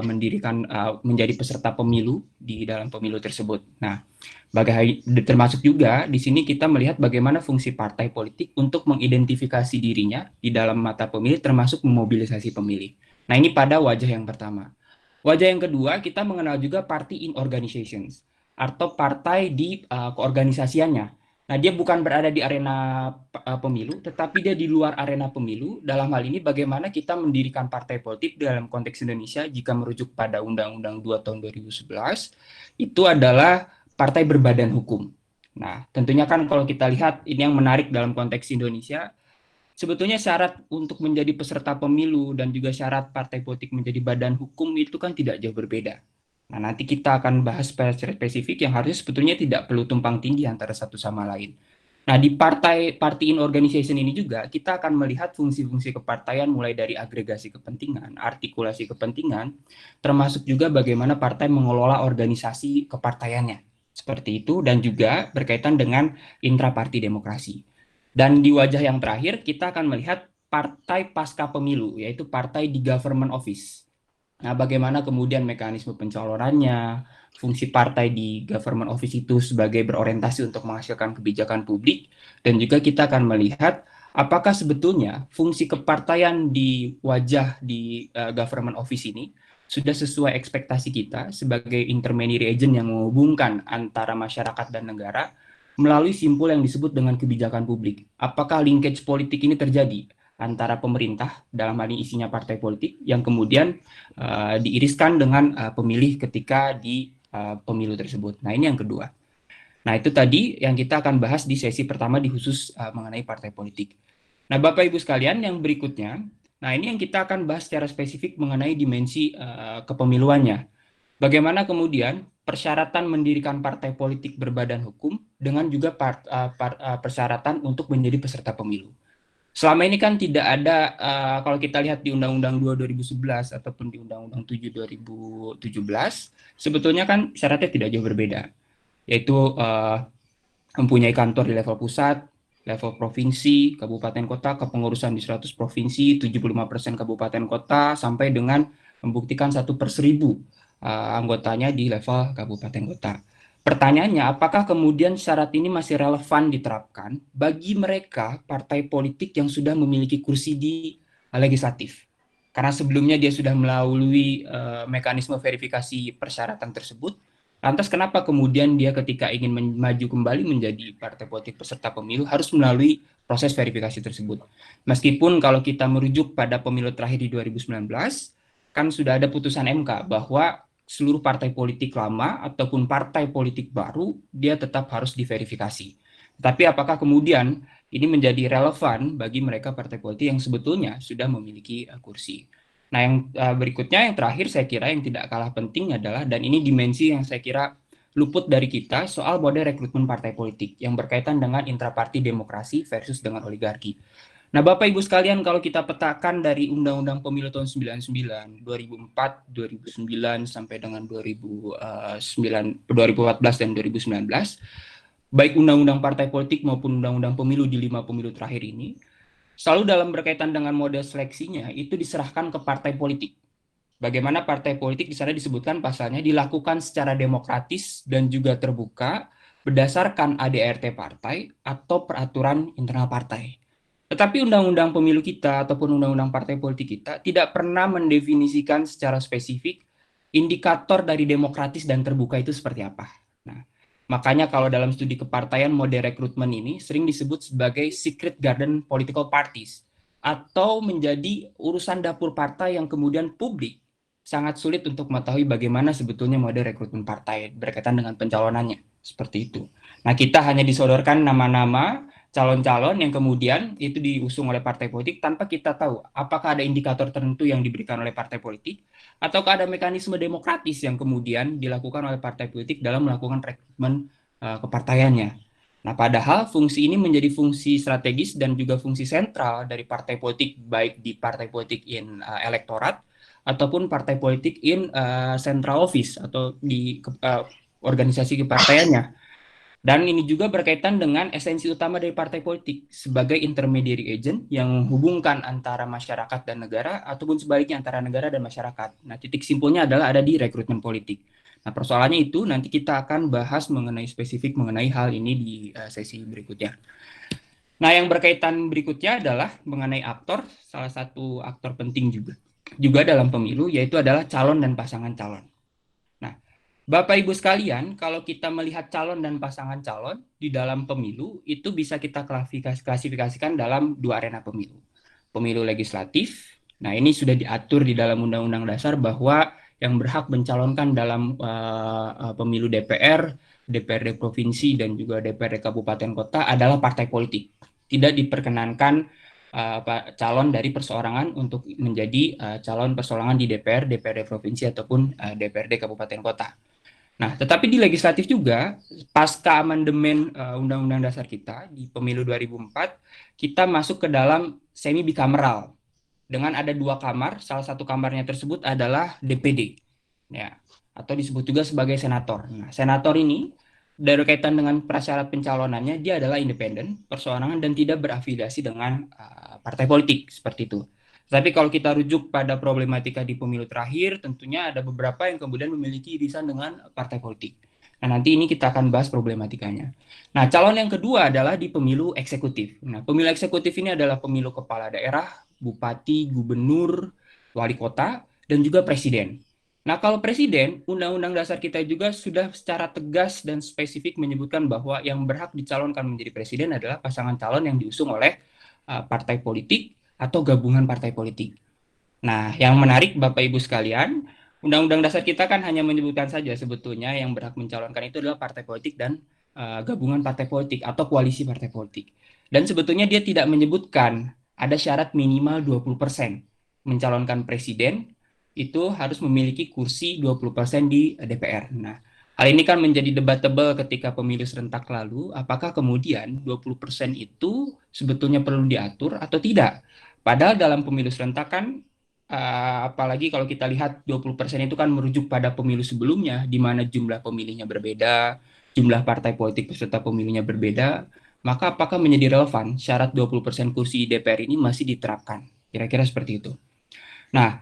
S2: mendirikan menjadi peserta pemilu di dalam pemilu tersebut. Nah, termasuk juga di sini kita melihat bagaimana fungsi partai politik untuk mengidentifikasi dirinya di dalam mata pemilih, termasuk memobilisasi pemilih. Nah, ini pada wajah yang pertama. Wajah yang kedua, kita mengenal juga party in organizations atau partai di keorganisasiannya. Nah, dia bukan berada di arena pemilu, tetapi dia di luar arena pemilu. Dalam hal ini bagaimana kita mendirikan partai politik dalam konteks Indonesia jika merujuk pada Undang-Undang 2 tahun 2011, itu adalah partai berbadan hukum. Nah, tentunya kan kalau kita lihat ini yang menarik dalam konteks Indonesia, sebetulnya syarat untuk menjadi peserta pemilu dan juga syarat partai politik menjadi badan hukum itu kan tidak jauh berbeda. Nah, nanti kita akan bahas secara spesifik yang harusnya sebetulnya tidak perlu tumpang tindih antara satu sama lain. Nah, di party in organization ini juga kita akan melihat fungsi-fungsi kepartaian mulai dari agregasi kepentingan, artikulasi kepentingan, termasuk juga bagaimana partai mengelola organisasi kepartaiannya. Seperti itu, dan juga berkaitan dengan intraparti demokrasi. Dan di wajah yang terakhir, kita akan melihat partai pasca pemilu, yaitu partai di government office. Nah, bagaimana kemudian mekanisme pencalonannya, fungsi partai di government office itu sebagai berorientasi untuk menghasilkan kebijakan publik, dan juga kita akan melihat apakah sebetulnya fungsi kepartaian di wajah di government office ini sudah sesuai ekspektasi kita sebagai intermediary agent yang menghubungkan antara masyarakat dan negara melalui simpul yang disebut dengan kebijakan publik. Apakah linkage politik ini terjadi antara pemerintah, dalam hal ini isinya partai politik, yang kemudian diiriskan dengan pemilih ketika di pemilu tersebut. Nah, ini yang kedua. Nah, itu tadi yang kita akan bahas di sesi pertama di khusus mengenai partai politik. Nah, Bapak Ibu sekalian, yang berikutnya, nah ini yang kita akan bahas secara spesifik mengenai dimensi kepemiluannya. Bagaimana kemudian persyaratan mendirikan partai politik berbadan hukum dengan juga persyaratan untuk menjadi peserta pemilu. Selama ini kan tidak ada, kalau kita lihat di Undang-Undang 2 2011 ataupun di Undang-Undang 7 2017, sebetulnya kan syaratnya tidak jauh berbeda, yaitu mempunyai kantor di level pusat, level provinsi, kabupaten kota, kepengurusan di 100 provinsi, 75% kabupaten kota, sampai dengan membuktikan 1/1000 anggotanya di level kabupaten kota. Pertanyaannya, apakah kemudian syarat ini masih relevan diterapkan bagi mereka partai politik yang sudah memiliki kursi di legislatif? Karena sebelumnya dia sudah melalui mekanisme verifikasi persyaratan tersebut. Lantas kenapa kemudian dia ketika ingin maju kembali menjadi partai politik peserta pemilu harus melalui proses verifikasi tersebut? Meskipun kalau kita merujuk pada pemilu terakhir di 2019, kan sudah ada putusan MK bahwa seluruh partai politik lama ataupun partai politik baru dia tetap harus diverifikasi. Tapi apakah kemudian ini menjadi relevan bagi mereka partai politik yang sebetulnya sudah memiliki kursi? Nah, yang berikutnya, yang terakhir saya kira yang tidak kalah penting adalah, dan ini dimensi yang saya kira luput dari kita, soal model rekrutmen partai politik yang berkaitan dengan intraparti demokrasi versus dengan oligarki. Nah, Bapak Ibu sekalian, kalau kita petakan dari Undang-Undang Pemilu tahun 99, 2004, 2009 sampai dengan 2014 dan 2019, baik Undang-Undang Partai Politik maupun Undang-Undang Pemilu di 5 pemilu terakhir ini, selalu dalam berkaitan dengan model seleksinya itu diserahkan ke partai politik. Bagaimana partai politik di sana disebutkan pasalnya dilakukan secara demokratis dan juga terbuka berdasarkan ADRT partai atau peraturan internal partai. Tetapi undang-undang pemilu kita ataupun undang-undang partai politik kita tidak pernah mendefinisikan secara spesifik indikator dari demokratis dan terbuka itu seperti apa. Nah, makanya kalau dalam studi kepartaian model rekrutmen ini sering disebut sebagai secret garden political parties atau menjadi urusan dapur partai yang kemudian publik sangat sulit untuk mengetahui bagaimana sebetulnya model rekrutmen partai berkaitan dengan pencalonannya. Seperti itu. Nah, kita hanya disodorkan nama-nama calon-calon yang kemudian itu diusung oleh partai politik tanpa kita tahu apakah ada indikator tertentu yang diberikan oleh partai politik ataukah ada mekanisme demokratis yang kemudian dilakukan oleh partai politik dalam melakukan rekrutmen kepartaiannya. Nah, padahal fungsi ini menjadi fungsi strategis dan juga fungsi sentral dari partai politik, baik di partai politik in elektorat ataupun partai politik in central office atau di organisasi kepartaiannya. Dan ini juga berkaitan dengan esensi utama dari partai politik sebagai intermediary agent yang menghubungkan antara masyarakat dan negara ataupun sebaliknya antara negara dan masyarakat. Nah, titik simpulnya adalah ada di rekrutmen politik. Nah, persoalannya itu nanti kita akan bahas mengenai spesifik mengenai hal ini di sesi berikutnya. Nah, yang berkaitan berikutnya adalah mengenai aktor, salah satu aktor penting juga dalam pemilu, yaitu adalah calon dan pasangan calon. Bapak Ibu sekalian, kalau kita melihat calon dan pasangan calon di dalam pemilu, itu bisa kita klasifikasikan dalam dua arena pemilu. Pemilu legislatif, nah ini sudah diatur di dalam Undang-Undang Dasar bahwa yang berhak mencalonkan dalam pemilu DPR, DPRD Provinsi, dan juga DPRD Kabupaten Kota adalah partai politik. Tidak diperkenankan calon dari perseorangan untuk menjadi calon perseorangan di DPR, DPRD Provinsi, ataupun DPRD Kabupaten Kota. Nah, tetapi di legislatif juga, pasca amandemen Undang-Undang Dasar kita di pemilu 2004, kita masuk ke dalam semi bikameral dengan ada dua kamar, salah satu kamarnya tersebut adalah DPD, ya, atau disebut juga sebagai senator. Nah, senator ini dari kaitan dengan prasyarat pencalonannya, dia adalah independen, perseorangan, dan tidak berafiliasi dengan partai politik, seperti itu. Tapi kalau kita rujuk pada problematika di pemilu terakhir, tentunya ada beberapa yang kemudian memiliki irisan dengan partai politik. Nah, nanti ini kita akan bahas problematikanya. Nah, calon yang kedua adalah di pemilu eksekutif. Nah, pemilu eksekutif ini adalah pemilu kepala daerah, bupati, gubernur, wali kota, dan juga presiden. Nah, kalau presiden, Undang-Undang Dasar kita juga sudah secara tegas dan spesifik menyebutkan bahwa yang berhak dicalonkan menjadi presiden adalah pasangan calon yang diusung oleh partai politik atau gabungan partai politik. Nah, yang menarik Bapak Ibu sekalian, Undang-Undang Dasar kita kan hanya menyebutkan saja sebetulnya yang berhak mencalonkan itu adalah partai politik dan gabungan partai politik atau koalisi partai politik. Dan sebetulnya dia tidak menyebutkan ada syarat minimal 20% mencalonkan presiden itu harus memiliki kursi 20% di DPR. Nah, hal ini kan menjadi debatable ketika pemilu serentak lalu, apakah kemudian 20% itu sebetulnya perlu diatur atau tidak? Padahal dalam pemilu serentak kan apalagi kalau kita lihat 20% itu kan merujuk pada pemilu sebelumnya, di mana jumlah pemilihnya berbeda, jumlah partai politik peserta pemilunya berbeda, maka apakah menjadi relevan syarat 20% kursi DPR ini masih diterapkan? Kira-kira seperti itu. Nah,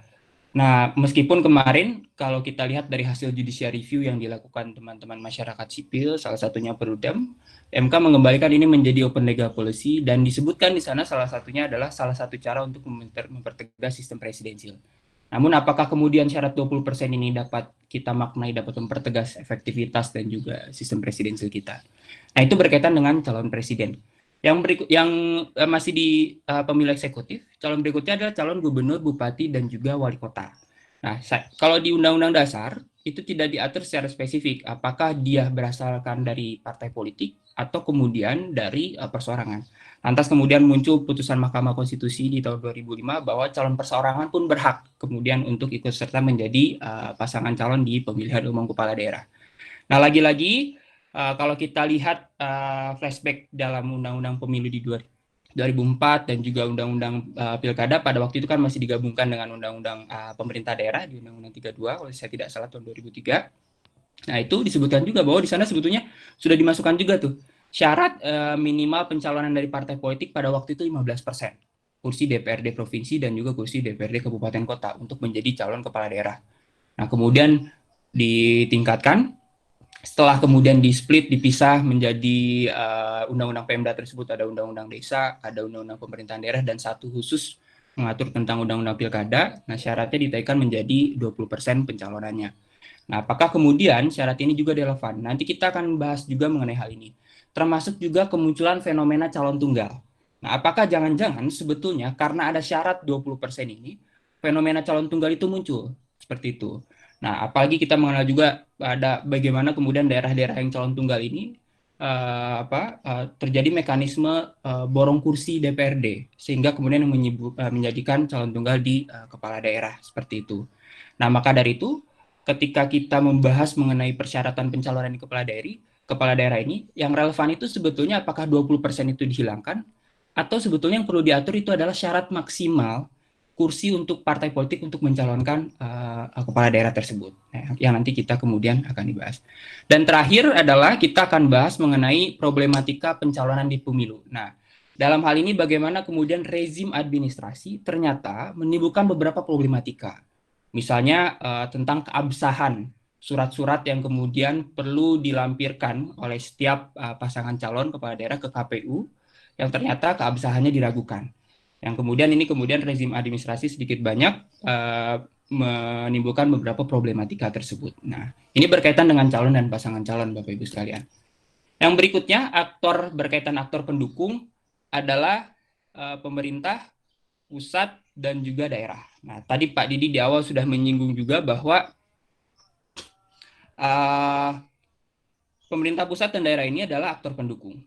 S2: meskipun kemarin kalau kita lihat dari hasil judicial review yang dilakukan teman-teman masyarakat sipil, salah satunya Perudem, MK mengembalikan ini menjadi open legal policy dan disebutkan di sana salah satunya adalah salah satu cara untuk mempertegas sistem presidensial. Namun apakah kemudian syarat 20% ini dapat kita maknai dapat mempertegas efektivitas dan juga sistem presidensial kita? Nah, itu berkaitan dengan calon presiden. Yang berikut yang masih di pemilu eksekutif, calon berikutnya adalah calon gubernur, bupati, dan juga wali kota. Nah, kalau di Undang-Undang Dasar itu tidak diatur secara spesifik apakah dia berasalkan dari partai politik atau kemudian dari perseorangan. Lantas kemudian muncul putusan Mahkamah Konstitusi di tahun 2005 bahwa calon perseorangan pun berhak kemudian untuk ikut serta menjadi pasangan calon di pemilihan umum kepala daerah. Nah, lagi-lagi kalau kita lihat flashback dalam Undang-Undang Pemilu di 2004 dan juga Undang-Undang Pilkada pada waktu itu kan masih digabungkan dengan Undang-Undang Pemerintah Daerah di Undang-Undang 32 kalau saya tidak salah tahun 2003. Nah, itu disebutkan juga bahwa di sana sebetulnya sudah dimasukkan juga tuh syarat minimal pencalonan dari partai politik pada waktu itu 15% kursi DPRD provinsi dan juga kursi DPRD kabupaten kota untuk menjadi calon kepala daerah. Nah, kemudian ditingkatkan setelah kemudian di-split, dipisah menjadi undang-undang Pemda tersebut, ada undang-undang desa, ada undang-undang pemerintahan daerah, dan satu khusus mengatur tentang undang-undang pilkada. Nah, syaratnya ditaikkan menjadi 20% pencalonannya. Nah, apakah kemudian syarat ini juga relevan? Nanti kita akan bahas juga mengenai hal ini. Termasuk juga kemunculan fenomena calon tunggal. Nah, apakah jangan-jangan sebetulnya karena ada syarat 20% ini, fenomena calon tunggal itu muncul? Seperti itu. Nah, apalagi kita mengenal juga ada bagaimana kemudian daerah-daerah yang calon tunggal ini terjadi mekanisme borong kursi DPRD sehingga kemudian menjadikan calon tunggal di kepala daerah seperti itu. Nah, maka dari itu ketika kita membahas mengenai persyaratan pencalonan di kepala daerah ini, yang relevan itu sebetulnya apakah 20% itu dihilangkan atau sebetulnya yang perlu diatur itu adalah syarat maksimal kursi untuk partai politik untuk mencalonkan kepala daerah tersebut, yang nanti kita kemudian akan dibahas. Dan terakhir adalah kita akan bahas mengenai problematika pencalonan di pemilu. Nah, dalam hal ini bagaimana kemudian rezim administrasi ternyata menimbulkan beberapa problematika. Misalnya tentang keabsahan surat-surat yang kemudian perlu dilampirkan oleh setiap pasangan calon kepala daerah ke KPU yang ternyata keabsahannya diragukan. Yang kemudian rezim administrasi sedikit banyak menimbulkan beberapa problematika tersebut. Nah, ini berkaitan dengan calon dan pasangan calon, Bapak Ibu sekalian. Yang berikutnya, berkaitan aktor pendukung adalah pemerintah, pusat, dan juga daerah. Nah, tadi Pak Didi di awal sudah menyinggung juga bahwa pemerintah pusat dan daerah ini adalah aktor pendukung.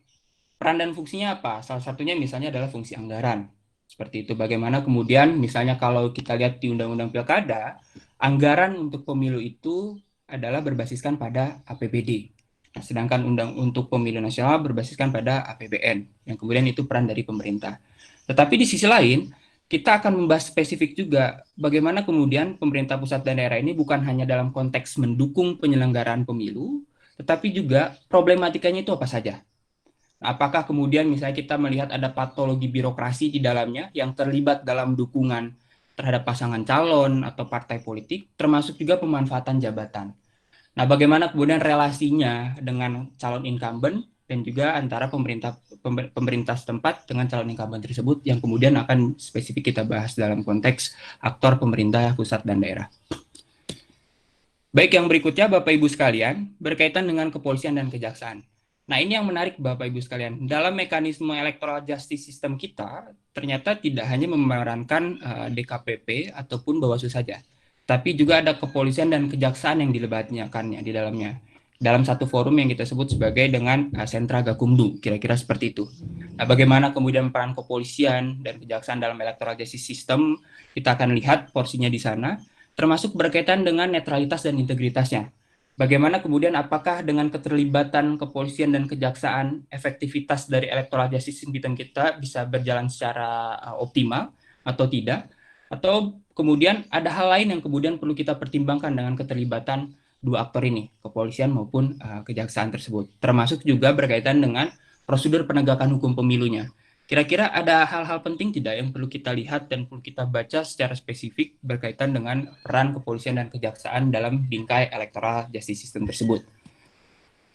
S2: Peran dan fungsinya apa? Salah satunya misalnya adalah fungsi anggaran. Seperti itu. Bagaimana kemudian misalnya kalau kita lihat di Undang-Undang Pilkada, anggaran untuk pemilu itu adalah berbasiskan pada APBD. Sedangkan untuk pemilu nasional berbasiskan pada APBN, yang kemudian itu peran dari pemerintah. Tetapi di sisi lain, kita akan membahas spesifik juga bagaimana kemudian pemerintah pusat dan daerah ini bukan hanya dalam konteks mendukung penyelenggaraan pemilu, tetapi juga problematikanya itu apa saja. Apakah kemudian misalnya kita melihat ada patologi birokrasi di dalamnya yang terlibat dalam dukungan terhadap pasangan calon atau partai politik, termasuk juga pemanfaatan jabatan. Nah, bagaimana kemudian relasinya dengan calon incumbent dan juga antara pemerintah setempat dengan calon incumbent tersebut yang kemudian akan spesifik kita bahas dalam konteks aktor pemerintah pusat dan daerah. Baik, yang berikutnya Bapak Ibu sekalian, berkaitan dengan kepolisian dan kejaksaan. Nah, ini yang menarik Bapak Ibu sekalian. Dalam mekanisme electoral justice system kita, ternyata tidak hanya memerankan DKPP ataupun Bawaslu saja, tapi juga ada kepolisian dan kejaksaan yang dilibatkannya di dalamnya. Dalam satu forum yang kita sebut sebagai dengan Sentra Gakumdu, kira-kira seperti itu. Nah, bagaimana kemudian peran kepolisian dan kejaksaan dalam electoral justice system, kita akan lihat porsinya di sana, termasuk berkaitan dengan netralitas dan integritasnya. Bagaimana kemudian apakah dengan keterlibatan kepolisian dan kejaksaan efektivitas dari electoral justice system kita bisa berjalan secara optimal atau tidak? Atau kemudian ada hal lain yang kemudian perlu kita pertimbangkan dengan keterlibatan dua aktor ini, kepolisian maupun kejaksaan tersebut. Termasuk juga berkaitan dengan prosedur penegakan hukum pemilunya. Kira-kira ada hal-hal penting tidak yang perlu kita lihat dan perlu kita baca secara spesifik berkaitan dengan peran kepolisian dan kejaksaan dalam bingkai electoral justice system tersebut.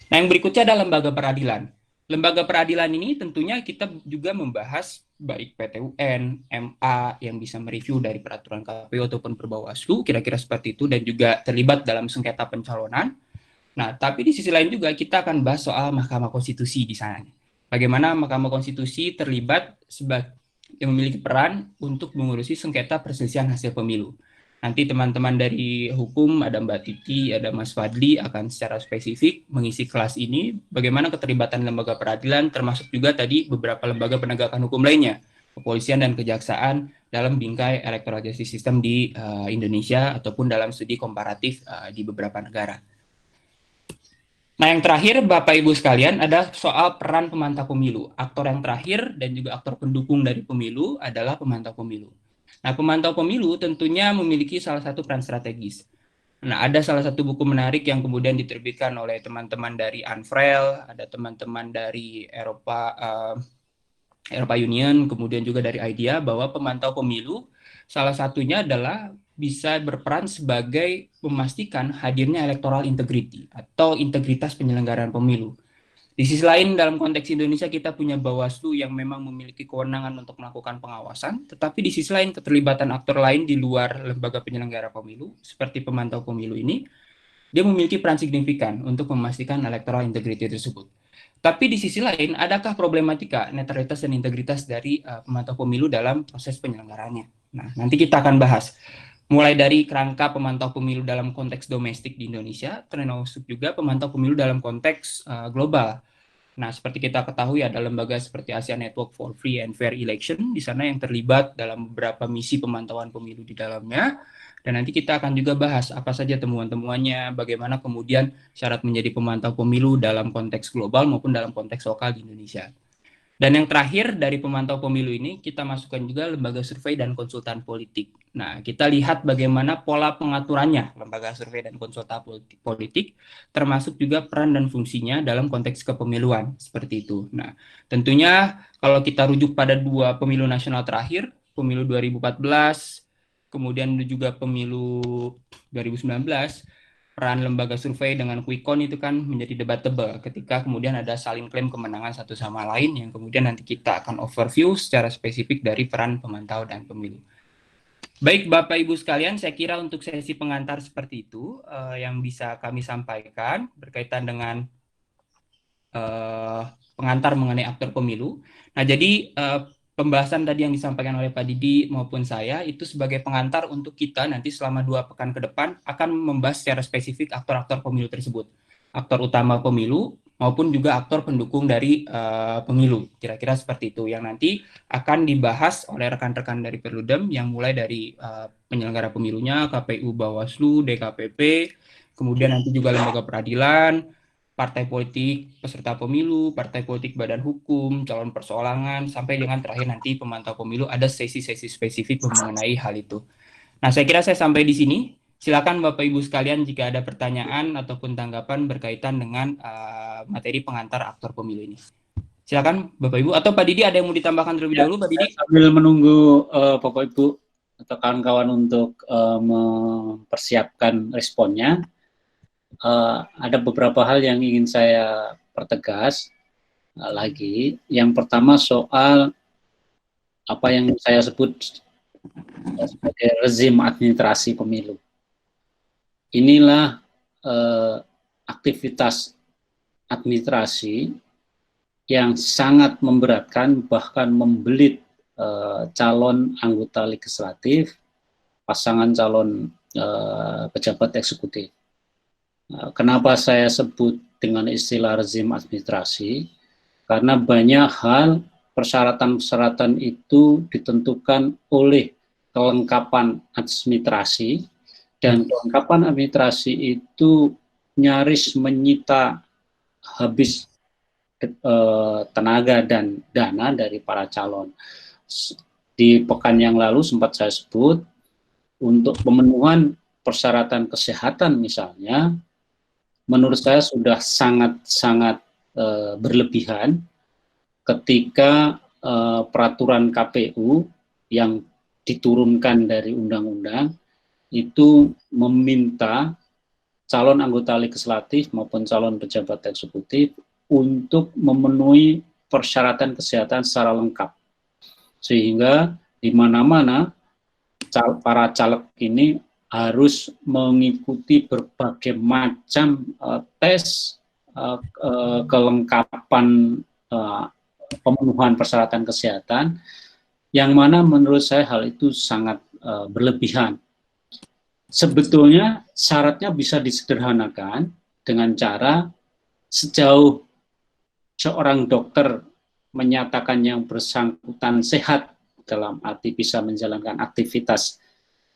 S2: Nah, yang berikutnya adalah lembaga peradilan. Lembaga peradilan ini tentunya kita juga membahas baik PT-UN, MA yang bisa mereview dari peraturan KPU ataupun Perbawaslu, kira-kira seperti itu, dan juga terlibat dalam sengketa pencalonan. Nah, tapi di sisi lain juga kita akan bahas soal Mahkamah Konstitusi di sana. Bagaimana Mahkamah Konstitusi terlibat sebagai yang memiliki peran untuk mengurusi sengketa perselisihan hasil pemilu. Nanti teman-teman dari hukum, ada Mbak Titi, ada Mas Fadli akan secara spesifik mengisi kelas ini, bagaimana keterlibatan lembaga peradilan, termasuk juga tadi beberapa lembaga penegakan hukum lainnya, kepolisian dan kejaksaan dalam bingkai electoral justice system di Indonesia ataupun dalam studi komparatif di beberapa negara. Nah, yang terakhir, Bapak Ibu sekalian, ada soal peran pemantau pemilu. Aktor yang terakhir dan juga aktor pendukung dari pemilu adalah pemantau pemilu. Nah, pemantau pemilu tentunya memiliki salah satu peran strategis. Nah, ada salah satu buku menarik yang kemudian diterbitkan oleh teman-teman dari Unfrail, ada teman-teman dari Eropa Union, kemudian juga dari IDEA, bahwa pemantau pemilu salah satunya adalah bisa berperan sebagai memastikan hadirnya electoral integrity atau integritas penyelenggaraan pemilu. Di sisi lain, dalam konteks Indonesia kita punya Bawaslu yang memang memiliki kewenangan untuk melakukan pengawasan, tetapi di sisi lain keterlibatan aktor lain di luar lembaga penyelenggara pemilu, seperti pemantau pemilu ini, dia memiliki peran signifikan untuk memastikan electoral integrity tersebut. Tapi di sisi lain, adakah problematika netralitas dan integritas dari pemantau pemilu dalam proses penyelenggaraannya? Nah, nanti kita akan bahas. Mulai dari kerangka pemantau pemilu dalam konteks domestik di Indonesia, termasuk juga pemantau pemilu dalam konteks global. Nah, seperti kita ketahui ada lembaga seperti ASEAN Network for Free and Fair Election di sana yang terlibat dalam beberapa misi pemantauan pemilu di dalamnya. Dan nanti kita akan juga bahas apa saja temuan-temuannya, bagaimana kemudian syarat menjadi pemantau pemilu dalam konteks global maupun dalam konteks lokal di Indonesia. Dan yang terakhir dari pemantau pemilu ini kita masukkan juga lembaga survei dan konsultan politik. Nah, kita lihat bagaimana pola pengaturannya lembaga survei dan konsultan politik, termasuk juga peran dan fungsinya dalam konteks kepemiluan seperti itu. Nah, tentunya kalau kita rujuk pada dua pemilu nasional terakhir, pemilu 2014, kemudian juga pemilu 2019, peran lembaga survei dengan quick count itu kan menjadi debatable ketika kemudian ada saling klaim kemenangan satu sama lain yang kemudian nanti kita akan overview secara spesifik dari peran pemantau dan pemilu. Baik Bapak Ibu sekalian, saya kira untuk sesi pengantar seperti itu yang bisa kami sampaikan berkaitan dengan pengantar mengenai aktor pemilu. Nah, jadi pembahasan tadi yang disampaikan oleh Pak Didi maupun saya itu sebagai pengantar untuk kita nanti selama 2 pekan ke depan akan membahas secara spesifik aktor-aktor pemilu tersebut. Aktor utama pemilu maupun juga aktor pendukung dari pemilu. Kira-kira seperti itu yang nanti akan dibahas oleh rekan-rekan dari Perludem yang mulai dari penyelenggara pemilunya, KPU, Bawaslu, DKPP, kemudian nanti juga lembaga peradilan, partai politik peserta pemilu, partai politik badan hukum, calon perseorangan, sampai dengan terakhir nanti pemantau pemilu ada sesi-sesi spesifik mengenai hal itu. Nah, saya kira saya sampai di sini. Silakan Bapak Ibu sekalian jika ada pertanyaan ataupun tanggapan berkaitan dengan materi pengantar aktor pemilu ini. Silakan Bapak Ibu atau Pak Didi ada yang mau ditambahkan terlebih dahulu, Pak Didi?
S1: Sambil menunggu Bapak Ibu atau kawan-kawan untuk mempersiapkan responnya, ada beberapa hal yang ingin saya pertegas lagi. Yang pertama soal apa yang saya sebut sebagai rezim administrasi pemilu. Inilah aktivitas administrasi yang sangat memberatkan, bahkan membelit calon anggota legislatif, pasangan calon pejabat eksekutif. Kenapa saya sebut dengan istilah rezim administrasi? Karena banyak hal persyaratan-persyaratan itu ditentukan oleh kelengkapan administrasi, dan kelengkapan administrasi itu nyaris menyita habis tenaga dan dana dari para calon. Di pekan yang lalu sempat saya sebut, untuk pemenuhan persyaratan kesehatan misalnya, menurut saya sudah sangat-sangat berlebihan ketika peraturan KPU yang diturunkan dari undang-undang itu meminta calon anggota legislatif maupun calon pejabat eksekutif untuk memenuhi persyaratan kesehatan secara lengkap, sehingga di mana-mana para caleg ini harus mengikuti berbagai macam tes kelengkapan pemenuhan persyaratan kesehatan, yang mana menurut saya hal itu sangat berlebihan. Sebetulnya syaratnya bisa disederhanakan dengan cara sejauh seorang dokter menyatakan yang bersangkutan sehat dalam arti bisa menjalankan aktivitas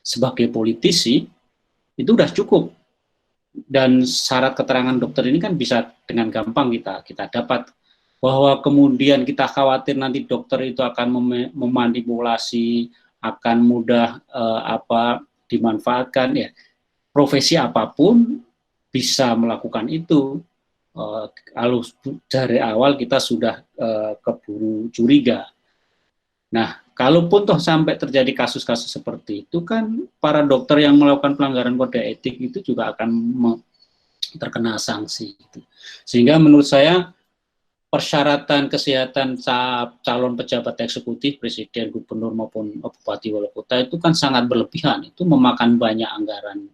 S1: sebagai politisi, itu sudah cukup. Dan syarat keterangan dokter ini kan bisa dengan gampang kita dapat. Bahwa kemudian kita khawatir nanti dokter itu akan memanipulasi, akan mudah dimanfaatkan, ya profesi apapun bisa melakukan itu. Kalau dari awal kita sudah keburu curiga. Nah, kalaupun toh sampai terjadi kasus-kasus seperti itu, kan para dokter yang melakukan pelanggaran kode etik itu juga akan terkena sanksi. Sehingga menurut saya persyaratan kesehatan calon pejabat eksekutif, presiden, gubernur maupun bupati wali kota itu kan sangat berlebihan. Itu memakan banyak anggaran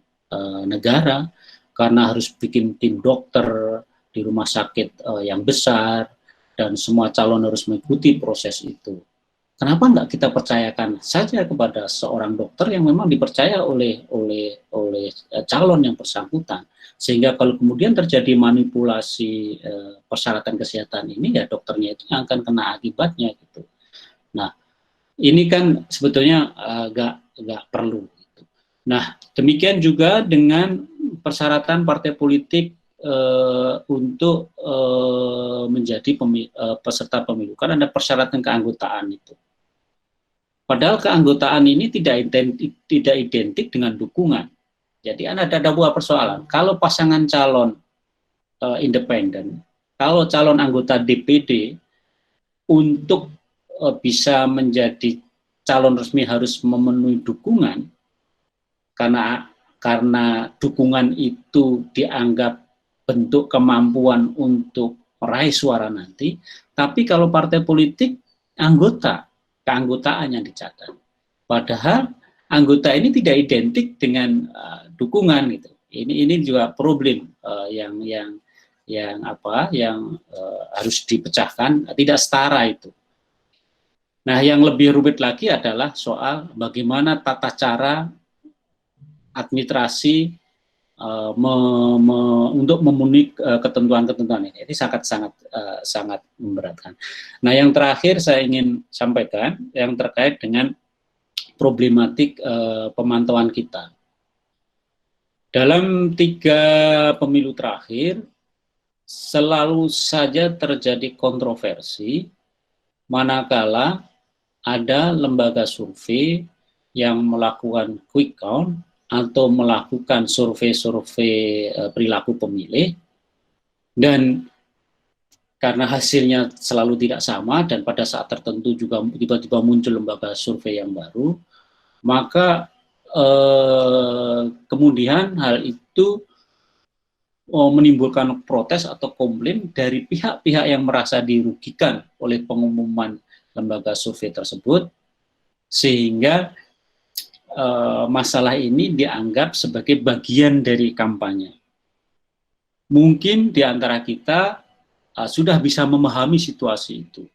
S1: negara, karena harus bikin tim dokter di rumah sakit yang besar, dan semua calon harus mengikuti proses itu. Kenapa enggak kita percayakan saja kepada seorang dokter yang memang dipercaya oleh calon yang bersangkutan, sehingga kalau kemudian terjadi manipulasi persyaratan kesehatan ini, ya dokternya itu yang akan kena akibatnya gitu. Nah, ini kan sebetulnya nggak perlu. Gitu. Nah, demikian juga dengan persyaratan partai politik untuk menjadi peserta pemilu, kan ada persyaratan keanggotaan itu. Padahal keanggotaan ini tidak identik dengan dukungan. Jadi ada dua persoalan. Kalau pasangan calon independen, kalau calon anggota DPD untuk bisa menjadi calon resmi harus memenuhi dukungan, karena dukungan itu dianggap bentuk kemampuan untuk meraih suara nanti. Tapi kalau partai politik, keanggotaan yang dicatat. Padahal anggota ini tidak identik dengan dukungan gitu. Ini juga problem yang harus dipecahkan, tidak setara itu. Nah, yang lebih rumit lagi adalah soal bagaimana tata cara administrasi untuk memenuhi ketentuan-ketentuan ini. Ini sangat memberatkan. Nah, yang terakhir saya ingin sampaikan yang terkait dengan problematik pemantauan kita. Dalam 3 pemilu terakhir, selalu saja terjadi kontroversi manakala ada lembaga survei yang melakukan quick count atau melakukan survei perilaku pemilih, dan karena hasilnya selalu tidak sama dan pada saat tertentu juga tiba-tiba muncul lembaga survei yang baru, maka kemudian hal itu menimbulkan protes atau komplain dari pihak-pihak yang merasa dirugikan oleh pengumuman lembaga survei tersebut, sehingga masalah ini dianggap sebagai bagian dari kampanye. mungkin di antara kita sudah bisa memahami situasi itu.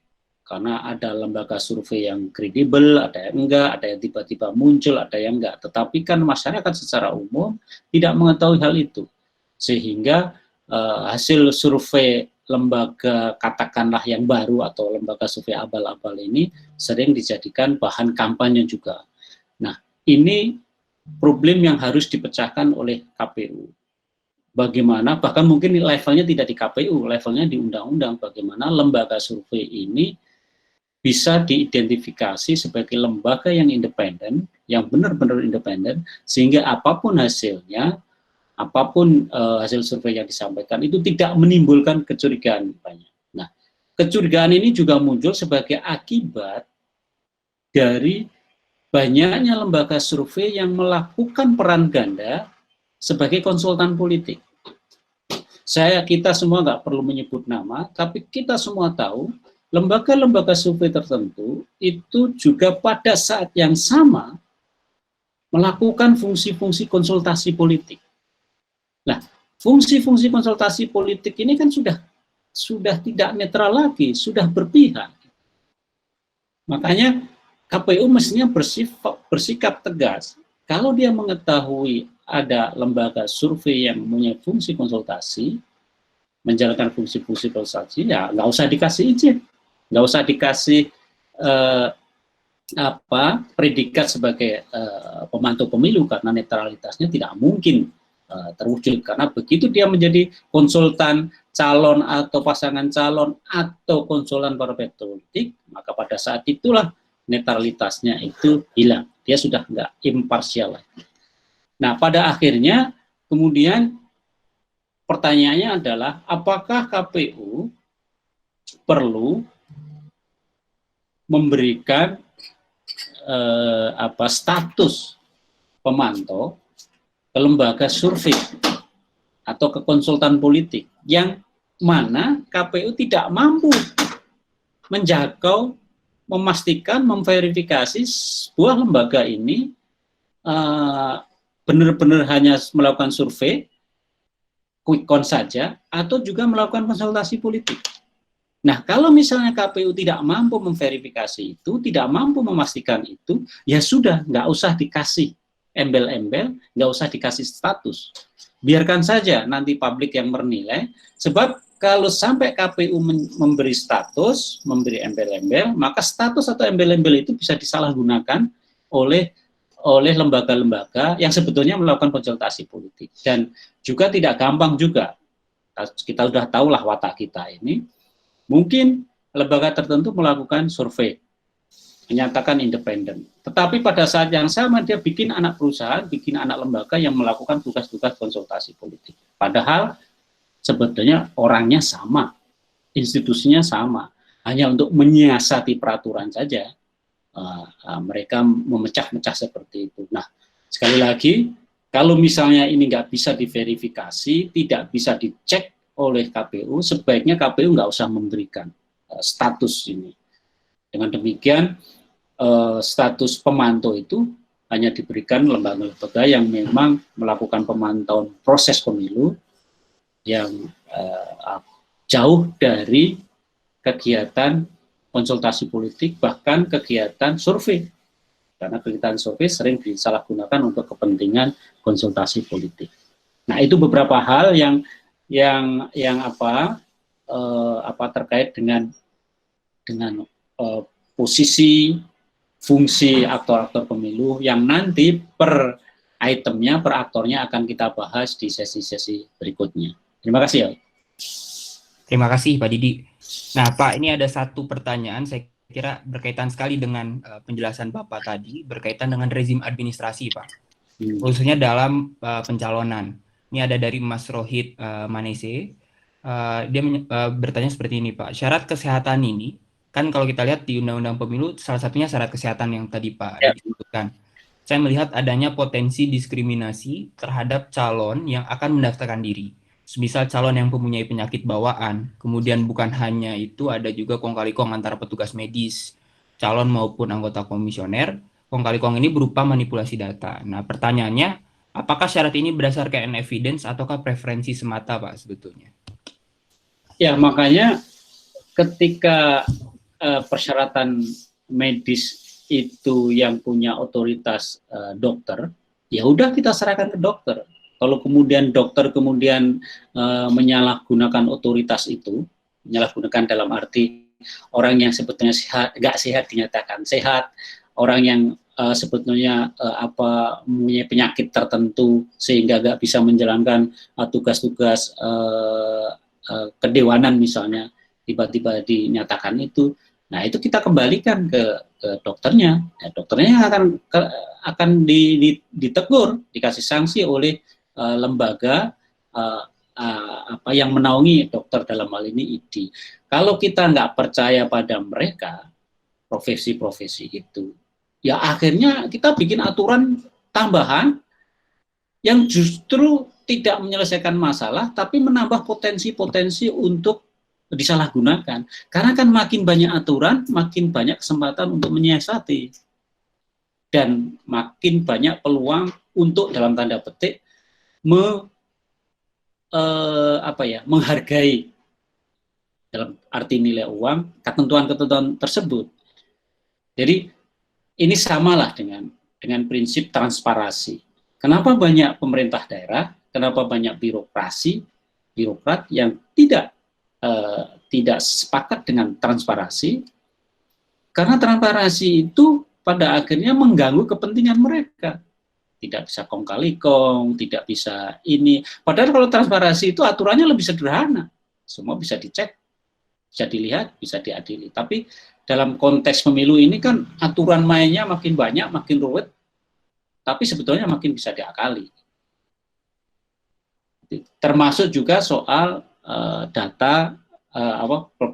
S1: Karena ada lembaga survei yang kredibel, ada yang enggak, ada yang tiba-tiba muncul, ada yang enggak. Tetapi kan masyarakat secara umum tidak mengetahui hal itu. Sehingga hasil survei lembaga katakanlah yang baru atau lembaga survei abal-abal ini sering dijadikan bahan kampanye juga. Nah, ini problem yang harus dipecahkan oleh KPU. Bagaimana, bahkan mungkin levelnya tidak di KPU, levelnya di undang-undang, bagaimana lembaga survei ini bisa diidentifikasi sebagai lembaga yang independen, yang benar-benar independen, sehingga apapun hasilnya, apapun hasil survei yang disampaikan itu tidak menimbulkan kecurigaan banyak. Nah, kecurigaan ini juga muncul sebagai akibat dari banyaknya lembaga survei yang melakukan peran ganda sebagai konsultan politik. Kita semua nggak perlu menyebut nama, tapi kita semua tahu lembaga-lembaga survei tertentu itu juga pada saat yang sama melakukan fungsi-fungsi konsultasi politik. Nah, fungsi-fungsi konsultasi politik ini kan sudah tidak netral lagi, sudah berpihak. Makanya KPU mestinya bersikap tegas. Kalau dia mengetahui ada lembaga survei yang mempunyai fungsi konsultasi, menjalankan fungsi-fungsi konsultasi, ya nggak usah dikasih izin, nggak usah dikasih predikat sebagai pemantau pemilu, karena netralitasnya tidak mungkin terwujud, karena begitu dia menjadi konsultan calon atau pasangan calon atau konsultan partai politik, maka pada saat itulah netralitasnya itu hilang, dia sudah nggak imparsial lagi. Nah, pada akhirnya kemudian pertanyaannya adalah apakah KPU perlu memberikan status pemantau ke lembaga survei atau ke konsultan politik yang mana KPU tidak mampu menjangkau, memastikan, memverifikasi sebuah lembaga ini benar-benar hanya melakukan survei quick count saja atau juga melakukan konsultasi politik. Nah, kalau misalnya KPU tidak mampu memverifikasi itu, tidak mampu memastikan itu, ya sudah, nggak usah dikasih embel-embel, nggak usah dikasih status. Biarkan saja nanti publik yang menilai, sebab kalau sampai KPU memberi status, memberi embel-embel, maka status atau embel-embel itu bisa disalahgunakan oleh lembaga-lembaga yang sebetulnya melakukan konsultasi politik. Dan juga tidak gampang juga, kita sudah tahulah watak kita ini, mungkin lembaga tertentu melakukan survei, menyatakan independen. Tetapi pada saat yang sama dia bikin anak perusahaan, bikin anak lembaga yang melakukan tugas-tugas konsultasi politik. Padahal sebetulnya orangnya sama, institusinya sama, hanya untuk menyiasati peraturan saja. Mereka memecah-mecah seperti itu. Nah, sekali lagi, kalau misalnya ini nggak bisa diverifikasi, tidak bisa dicek oleh KPU, sebaiknya KPU nggak usah memberikan status ini. Dengan demikian, status pemantau itu hanya diberikan lembaga-lembaga yang memang melakukan pemantauan proses pemilu yang jauh dari kegiatan konsultasi politik, bahkan kegiatan survei. Karena kegiatan survei sering disalahgunakan untuk kepentingan konsultasi politik. Nah, itu beberapa hal yang terkait dengan posisi fungsi aktor-aktor pemilu yang nanti per itemnya, per aktornya akan kita bahas di sesi-sesi berikutnya. Terima kasih ya.
S2: Terima kasih Pak Didi. Nah Pak, ini ada satu pertanyaan saya kira berkaitan sekali dengan penjelasan Bapak tadi, berkaitan dengan rezim administrasi Pak, khususnya dalam pencalonan. Ini ada dari Mas Rohit Manese. Dia bertanya seperti ini Pak, syarat kesehatan ini, kan kalau kita lihat di Undang-Undang Pemilu, salah satunya syarat kesehatan yang tadi Pak disebutkan. Saya melihat adanya potensi diskriminasi terhadap calon yang akan mendaftarkan diri. Misal calon yang mempunyai penyakit bawaan, kemudian bukan hanya itu, ada juga kong kali kong antara petugas medis, calon maupun anggota komisioner. Kong kali kong ini berupa manipulasi data. Nah pertanyaannya, Apakah syarat ini berdasarkan evidence ataukah preferensi semata, Pak, sebetulnya?
S1: Ya, makanya ketika persyaratan medis itu yang punya otoritas dokter, ya udah kita serahkan ke dokter. Kalau kemudian dokter kemudian menyalahgunakan otoritas itu, menyalahgunakan dalam arti orang yang sebetulnya sehat, nggak sehat dinyatakan sehat, orang yang sebetulnya mempunyai penyakit tertentu sehingga nggak bisa menjalankan tugas-tugas kedewanan misalnya, tiba-tiba dinyatakan itu, nah itu kita kembalikan ke dokternya. Ya, dokternya akan ditegur, dikasih sanksi oleh lembaga yang menaungi dokter, dalam hal ini ID. Kalau kita nggak percaya pada mereka, profesi-profesi itu, ya akhirnya kita bikin aturan tambahan yang justru tidak menyelesaikan masalah, tapi menambah potensi-potensi untuk disalahgunakan. Karena kan makin banyak aturan, makin banyak kesempatan untuk menyiasati. Dan makin banyak peluang untuk, dalam tanda petik, menghargai, dalam arti nilai uang, ketentuan-ketentuan tersebut. Jadi ini samalah dengan prinsip transparansi. Kenapa banyak pemerintah daerah, kenapa banyak birokrat yang tidak sepakat dengan transparansi? Karena transparansi itu pada akhirnya mengganggu kepentingan mereka. Tidak bisa kong kali kong, tidak bisa ini. Padahal kalau transparansi itu aturannya lebih sederhana. Semua bisa dicek, bisa dilihat, bisa diadili. Tapi dalam konteks pemilu ini kan aturan mainnya makin banyak, makin rumit, tapi sebetulnya makin bisa diakali. Termasuk juga soal data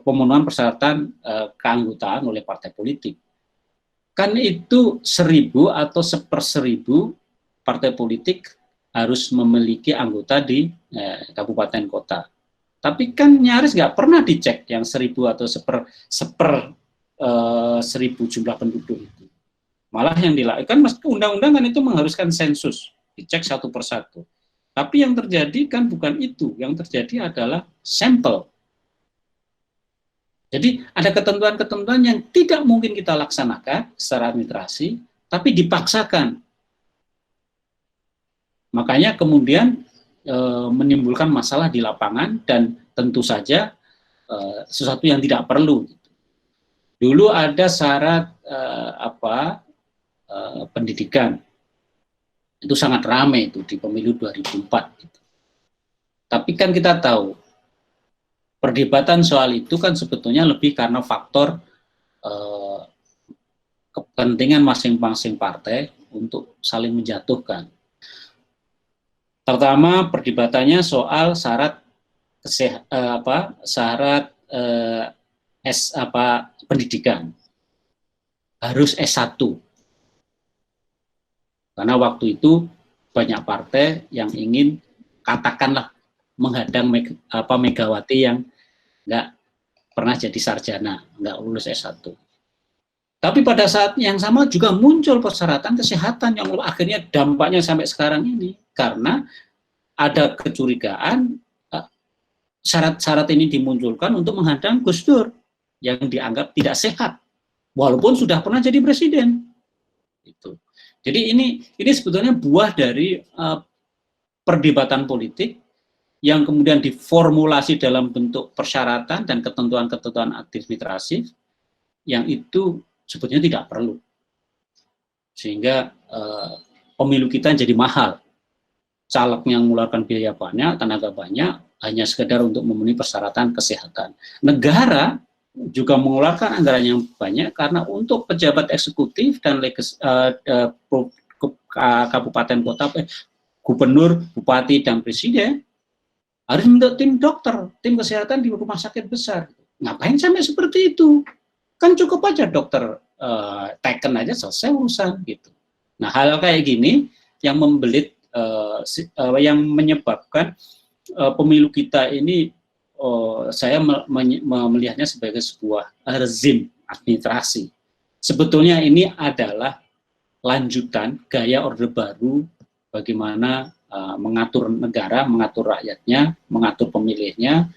S1: pemenuhan persyaratan keanggotaan oleh partai politik. Kan itu 1.000 atau 1/1000 partai politik harus memiliki anggota di kabupaten kota. Tapi kan nyaris nggak pernah dicek yang 1.000 atau 1/1000 jumlah penduduk itu. Malah yang dilakukan, undang-undang kan itu mengharuskan sensus, dicek satu persatu. Tapi yang terjadi kan bukan itu, yang terjadi adalah sampel. Jadi ada ketentuan-ketentuan yang tidak mungkin kita laksanakan secara administrasi, tapi dipaksakan. Makanya kemudian menimbulkan masalah di lapangan, dan tentu saja sesuatu yang tidak perlu. Dulu ada syarat pendidikan, itu sangat ramai itu di pemilu 2004. Gitu. Tapi kan kita tahu perdebatan soal itu kan sebetulnya lebih karena faktor kepentingan masing-masing partai untuk saling menjatuhkan. Pertama, perdebatannya soal syarat pendidikan harus S1. Karena waktu itu banyak partai yang ingin, katakanlah, menghadang Megawati yang nggak pernah jadi sarjana, nggak lulus S1. Tapi pada saat yang sama juga muncul persyaratan kesehatan yang akhirnya dampaknya sampai sekarang ini. Karena ada kecurigaan syarat-syarat ini dimunculkan untuk menghadang Gus Dur yang dianggap tidak sehat, walaupun sudah pernah jadi presiden. Itu. Jadi ini sebetulnya buah dari perdebatan politik yang kemudian diformulasi dalam bentuk persyaratan dan ketentuan-ketentuan administratif yang itu sebetulnya tidak perlu. Sehingga pemilu kita jadi mahal. Calegnya mengeluarkan biaya banyak, tenaga banyak, hanya sekedar untuk memenuhi persyaratan kesehatan. Negara juga mengeluarkan anggaran yang banyak karena untuk pejabat eksekutif dan kabupaten kota, gubernur, bupati, dan presiden harus membentuk tim dokter, tim kesehatan di rumah sakit besar. Ngapain sampai seperti itu? Kan cukup aja dokter teken aja selesai urusan gitu. Nah, hal kayak gini yang membelit, yang menyebabkan pemilu kita ini, saya melihatnya sebagai sebuah rezim administrasi. Sebetulnya ini adalah lanjutan gaya Orde Baru bagaimana mengatur negara, mengatur rakyatnya, mengatur pemilihnya,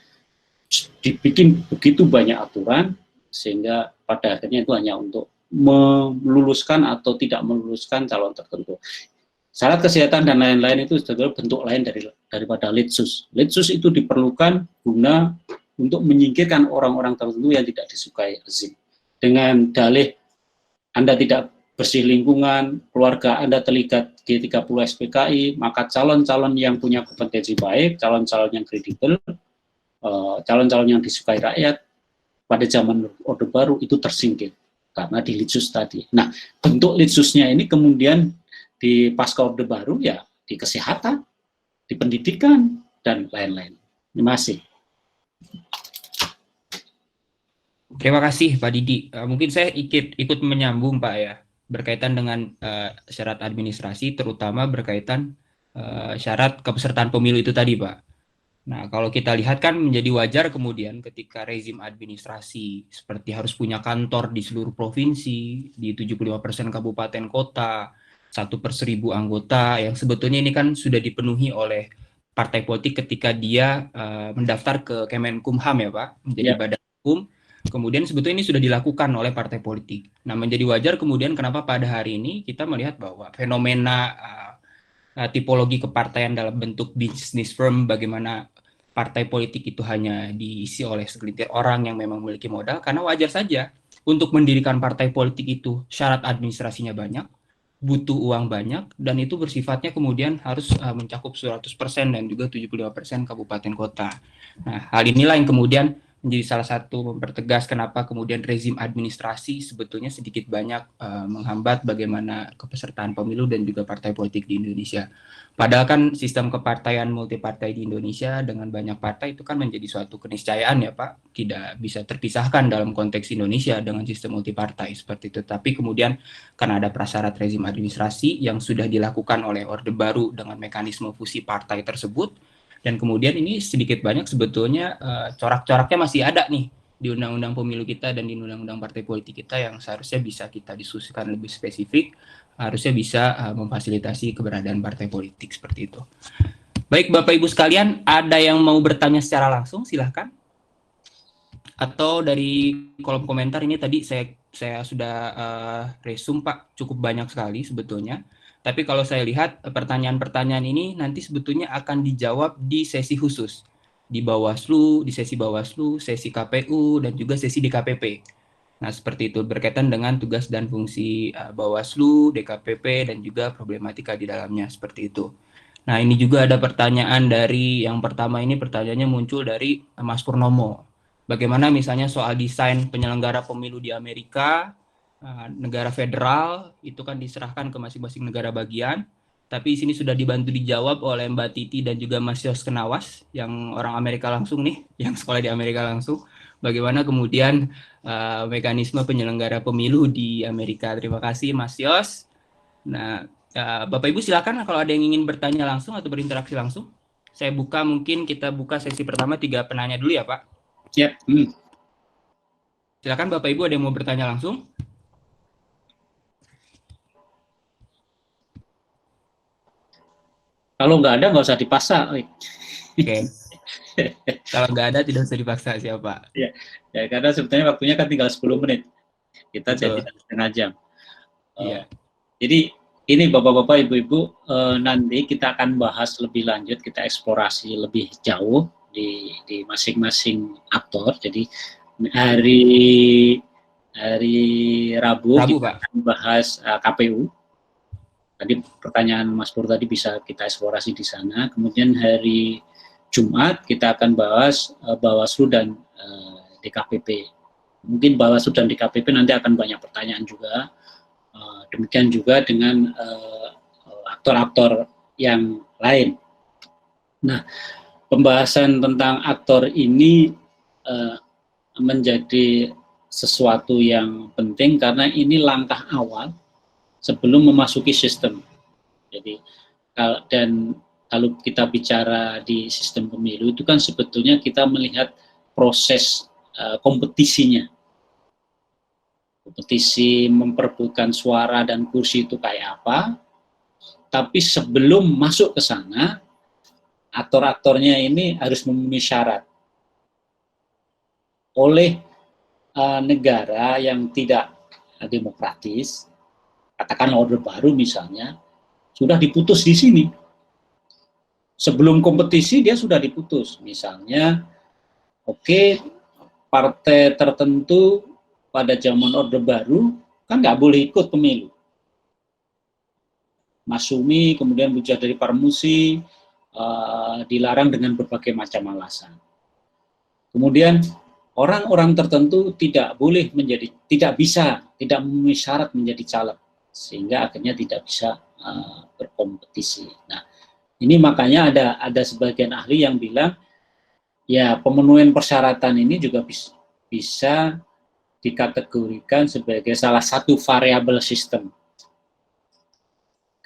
S1: dibikin begitu banyak aturan sehingga pada akhirnya itu hanya untuk meluluskan atau tidak meluluskan calon tertentu. Syarat kesehatan dan lain-lain itu sebetulnya bentuk lain daripada litsus. Litsus itu diperlukan guna untuk menyingkirkan orang-orang tertentu yang tidak disukai rezim. Dengan dalih Anda tidak bersih lingkungan, keluarga Anda terlibat G30 SPKI, maka calon-calon yang punya kompetensi baik, calon-calon yang kredibel, calon-calon yang disukai rakyat pada zaman Orde Baru itu tersingkir karena di litsus tadi. Nah, bentuk litsusnya ini kemudian di pasca Orde Baru ya di kesehatan, di pendidikan, dan lain-lain. Terima kasih.
S2: Terima kasih Pak Didi. Mungkin saya ikut menyambung Pak ya, berkaitan dengan syarat administrasi, terutama berkaitan syarat kepesertaan pemilu itu tadi Pak. Nah, kalau kita lihat kan menjadi wajar kemudian ketika rezim administrasi seperti harus punya kantor di seluruh provinsi, di 75% kabupaten kota, 1/1000 anggota, yang sebetulnya ini kan sudah dipenuhi oleh partai politik ketika dia mendaftar ke Kemenkumham ya Pak, menjadi badan hukum. Kemudian sebetulnya ini sudah dilakukan oleh partai politik. Nah, menjadi wajar kemudian kenapa pada hari ini kita melihat bahwa fenomena tipologi kepartaian dalam bentuk bisnis firm, bagaimana partai politik itu hanya diisi oleh segelintir orang yang memang memiliki modal, karena wajar saja untuk mendirikan partai politik itu syarat administrasinya banyak, butuh uang banyak, dan itu bersifatnya kemudian harus mencakup 100% dan juga 75% kabupaten kota. Nah, hal inilah yang kemudian menjadi salah satu mempertegas kenapa kemudian rezim administrasi sebetulnya sedikit banyak menghambat bagaimana kepesertaan pemilu dan juga partai politik di Indonesia. Padahal kan sistem kepartaian multipartai di Indonesia dengan banyak partai itu kan menjadi suatu keniscayaan ya Pak, tidak bisa terpisahkan dalam konteks Indonesia dengan sistem multipartai seperti itu. Tapi kemudian karena ada prasyarat rezim administrasi yang sudah dilakukan oleh Orde Baru dengan mekanisme fusi partai tersebut, dan kemudian ini sedikit banyak sebetulnya corak-coraknya masih ada nih di undang-undang pemilu kita dan di undang-undang partai politik kita yang seharusnya bisa kita diskusikan lebih spesifik, harusnya bisa memfasilitasi keberadaan partai politik seperti itu. Baik Bapak Ibu sekalian, ada yang mau bertanya secara langsung silahkan. Atau dari kolom komentar ini tadi saya sudah resume Pak, cukup banyak sekali sebetulnya. Tapi kalau saya lihat pertanyaan-pertanyaan ini nanti sebetulnya akan dijawab di sesi khusus. Di Bawaslu, di sesi Bawaslu, sesi KPU, dan juga sesi DKPP. Nah, seperti itu berkaitan dengan tugas dan fungsi Bawaslu, DKPP, dan juga problematika di dalamnya seperti itu. Nah, ini juga ada pertanyaan dari yang pertama ini, pertanyaannya muncul dari Mas Purnomo. Bagaimana misalnya soal desain penyelenggara pemilu di Amerika, negara federal itu kan diserahkan ke masing-masing negara bagian, tapi di sini sudah dibantu dijawab oleh Mbak Titi dan juga Mas Yos Kenawas yang orang Amerika langsung nih, yang sekolah di Amerika langsung. Bagaimana kemudian mekanisme penyelenggara pemilu di Amerika. Terima kasih Mas Yos. Nah, Bapak Ibu silakan kalau ada yang ingin bertanya langsung atau berinteraksi langsung. Saya buka, mungkin kita buka sesi pertama 3 penanya dulu ya Pak.
S1: Siap.
S2: Silakan Bapak Ibu ada yang mau bertanya langsung.
S1: Kalau nggak ada, nggak usah dipaksa.
S2: Oke. Kalau nggak ada, tidak usah dipaksa siapa.
S1: Ya, karena sebetulnya waktunya kan tinggal 10 menit. Kita jadi setengah jam.
S2: Iya.
S1: Jadi ini Bapak-Bapak, Ibu-Ibu, nanti kita akan bahas lebih lanjut, kita eksplorasi lebih jauh di masing-masing aktor. Jadi hari Rabu kita akan bahas KPU. Tadi pertanyaan Mas Pur tadi bisa kita eksplorasi di sana. Kemudian hari Jumat kita akan bahas Bawaslu dan DKPP. Mungkin Bawaslu dan DKPP nanti akan banyak pertanyaan juga. Demikian juga dengan aktor-aktor yang lain. Nah, pembahasan tentang aktor ini menjadi sesuatu yang penting karena ini langkah awal sebelum memasuki sistem. Jadi dan kalau kita bicara di sistem pemilu itu kan sebetulnya kita melihat proses kompetisinya. Kompetisi memperebutkan suara dan kursi itu kayak apa, tapi sebelum masuk ke sana, aktor-aktornya ini harus memenuhi syarat oleh negara yang tidak demokratis, katakanlah Orde Baru misalnya, sudah diputus di sini. Sebelum kompetisi dia sudah diputus. Misalnya, oke, partai tertentu pada zaman Orde Baru kan nggak boleh ikut pemilu. Masumi, kemudian Bujah dari Parmusi, dilarang dengan berbagai macam alasan. Kemudian orang-orang tertentu tidak boleh menjadi, tidak memenuhi syarat menjadi caleg, sehingga akhirnya tidak bisa berkompetisi. Nah, ini makanya ada sebagian ahli yang bilang, ya pemenuhan persyaratan ini juga bisa dikategorikan sebagai salah satu variabel sistem,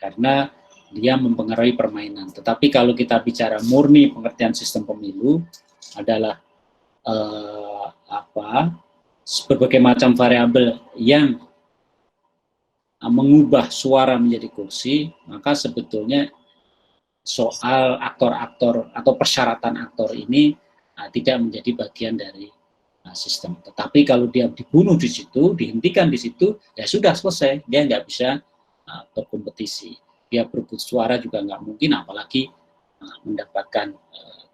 S1: karena dia mempengaruhi permainan. Tetapi kalau kita bicara murni pengertian sistem pemilu adalah berbagai macam variabel yang mengubah suara menjadi kursi, maka sebetulnya soal aktor-aktor atau persyaratan aktor ini tidak menjadi bagian dari sistem. Tetapi kalau dia dibunuh di situ, dihentikan di situ, ya sudah selesai, dia nggak bisa berkompetisi. Dia berebut suara juga nggak mungkin, apalagi mendapatkan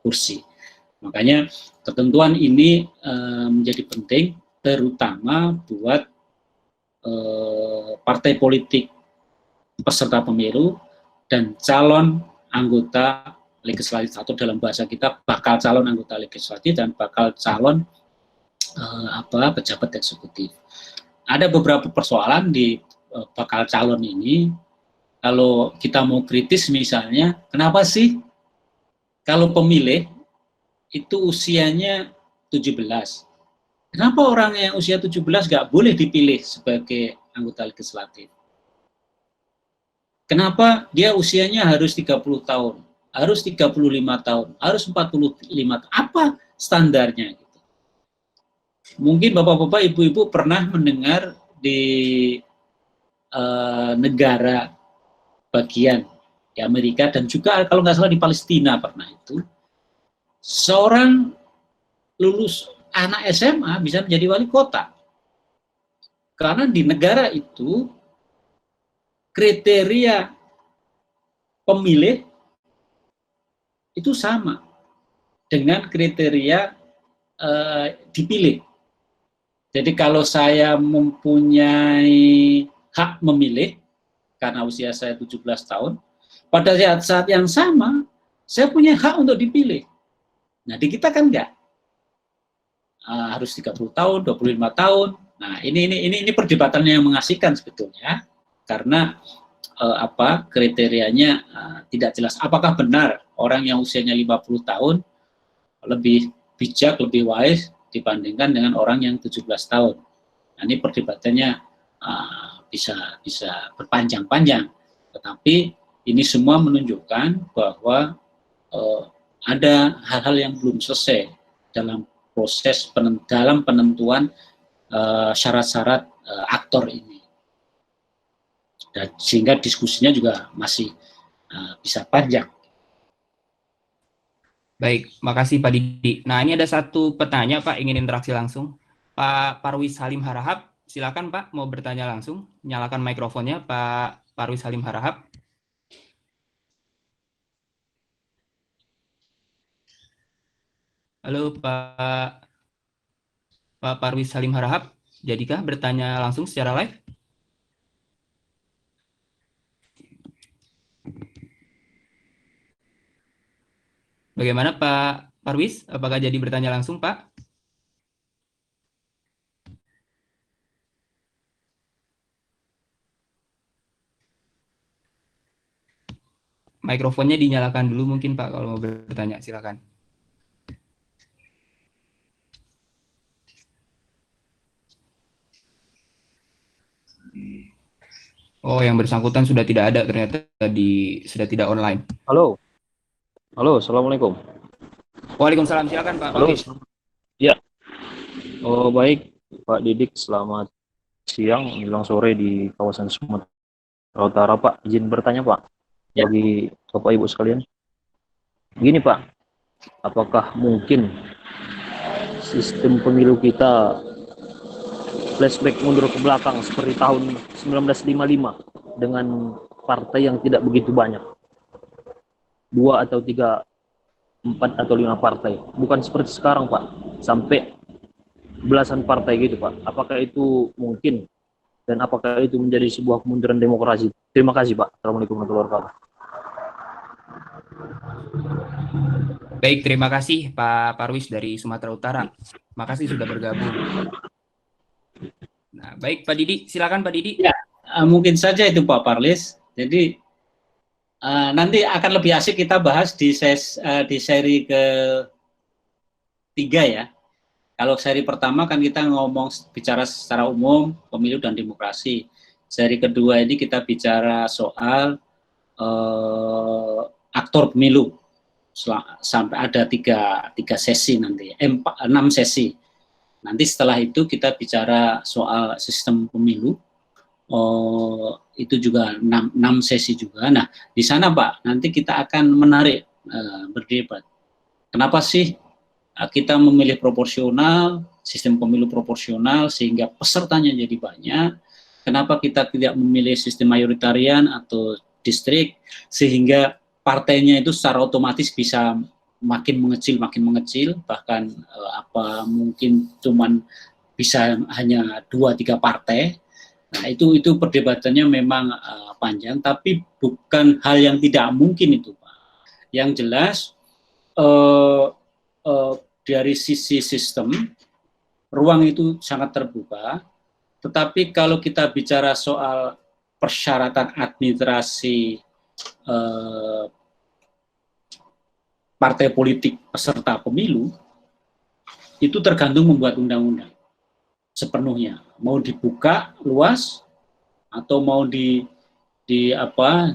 S1: kursi. Makanya ketentuan ini menjadi penting, terutama buat partai politik peserta pemilu dan calon anggota legislatif, atau dalam bahasa kita bakal calon anggota legislatif dan bakal calon pejabat eksekutif. Ada beberapa persoalan di bakal calon ini. Kalau kita mau kritis misalnya, kenapa sih kalau pemilih itu usianya 17? Kenapa orang yang usia 17 nggak boleh dipilih sebagai anggota legislatif? Kenapa dia usianya harus 30 tahun, harus 35 tahun, harus 45 tahun? Apa standarnya? Mungkin bapak-bapak, ibu-ibu pernah mendengar di negara bagian di Amerika, dan juga kalau nggak salah di Palestina pernah itu, seorang lulus anak SMA bisa menjadi wali kota. Karena di negara itu kriteria pemilih itu sama dengan kriteria dipilih. Jadi kalau saya mempunyai hak memilih karena usia saya 17 tahun, pada saat yang sama saya punya hak untuk dipilih. Nah, di kita kan enggak. Harus 30 tahun, 25 tahun. Nah, ini perdebatannya yang mengasihkan sebetulnya, karena kriterianya tidak jelas. Apakah benar orang yang usianya 50 tahun lebih bijak, lebih wise dibandingkan dengan orang yang 17 tahun? Nah, ini perdebatannya bisa berpanjang-panjang. Tetapi ini semua menunjukkan bahwa ada hal-hal yang belum selesai dalam proses dalam penentuan syarat-syarat aktor ini. Dan sehingga diskusinya juga masih bisa panjang.
S2: Baik, makasih Pak Didi. Nah, ini ada satu pertanyaan Pak, ingin interaksi langsung. Pak Parwis Halim Harahap, silakan Pak, mau bertanya langsung. Nyalakan mikrofonnya Pak Parwis Halim Harahap. Halo Pak Parwis Halim Harahap, jadikah bertanya langsung secara live? Bagaimana Pak Parwis? Apakah jadi bertanya langsung, Pak? Mikrofonnya dinyalakan dulu mungkin, Pak, kalau mau bertanya, silakan. Oh, yang bersangkutan sudah tidak ada ternyata, sudah tidak online.
S3: Halo, assalamualaikum.
S2: Waalaikumsalam, silakan Pak Parwis.
S3: Ya, oh baik Pak Didik, selamat siang menjelang sore di kawasan Sumatera Utara Pak. Izin bertanya Pak. bagi Bapak Ibu sekalian. Gini Pak, apakah mungkin sistem pemilu kita flashback mundur ke belakang seperti tahun 1955 dengan partai yang tidak begitu banyak, 2 atau 3, 4 atau 5 partai, bukan seperti sekarang Pak, sampai belasan partai gitu Pak. Apakah itu mungkin dan apakah itu menjadi sebuah kemunduran demokrasi? Terima kasih Pak. Assalamualaikum warahmatullahi wabarakatuh.
S2: Baik, terima kasih Pak Parwis dari Sumatera Utara. Makasih sudah bergabung. Nah, baik Pak Didi, silakan Pak Didi.
S1: Ya, mungkin saja itu Pak Parlis. Jadi nanti akan lebih asik kita bahas di seri ketiga ya. Kalau seri pertama kan kita bicara secara umum pemilu dan demokrasi. Seri kedua ini kita bicara soal aktor pemilu. Sampai ada tiga sesi nanti, 6 sesi. Nanti setelah itu kita bicara soal sistem pemilu. Itu juga 6 sesi juga. Nah, di sana Pak, nanti kita akan menarik berdebat. Kenapa sih kita memilih proporsional, sistem pemilu proporsional sehingga pesertanya jadi banyak? Kenapa kita tidak memilih sistem mayoritarian atau distrik sehingga partainya itu secara otomatis bisa makin mengecil, bahkan mungkin cuman bisa hanya 2-3 partai. Nah, itu perdebatannya memang panjang, tapi bukan hal yang tidak mungkin itu, Pak. Yang jelas dari sisi sistem, ruang itu sangat terbuka, tetapi kalau kita bicara soal persyaratan administrasi partai politik peserta pemilu, itu tergantung membuat undang-undang sepenuhnya. Mau dibuka luas atau mau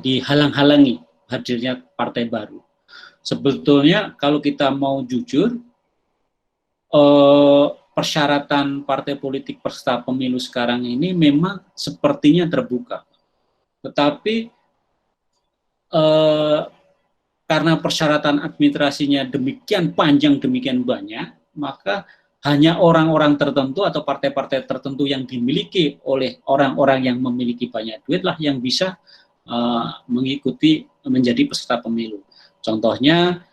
S1: dihalang-halangi hadirnya partai baru. Sebetulnya kalau kita mau jujur, persyaratan partai politik peserta pemilu sekarang ini memang sepertinya terbuka. Tetapi karena persyaratan administrasinya demikian panjang, demikian banyak, maka hanya orang-orang tertentu atau partai-partai tertentu yang dimiliki oleh orang-orang yang memiliki banyak duit lah yang bisa mengikuti menjadi peserta pemilu. Contohnya,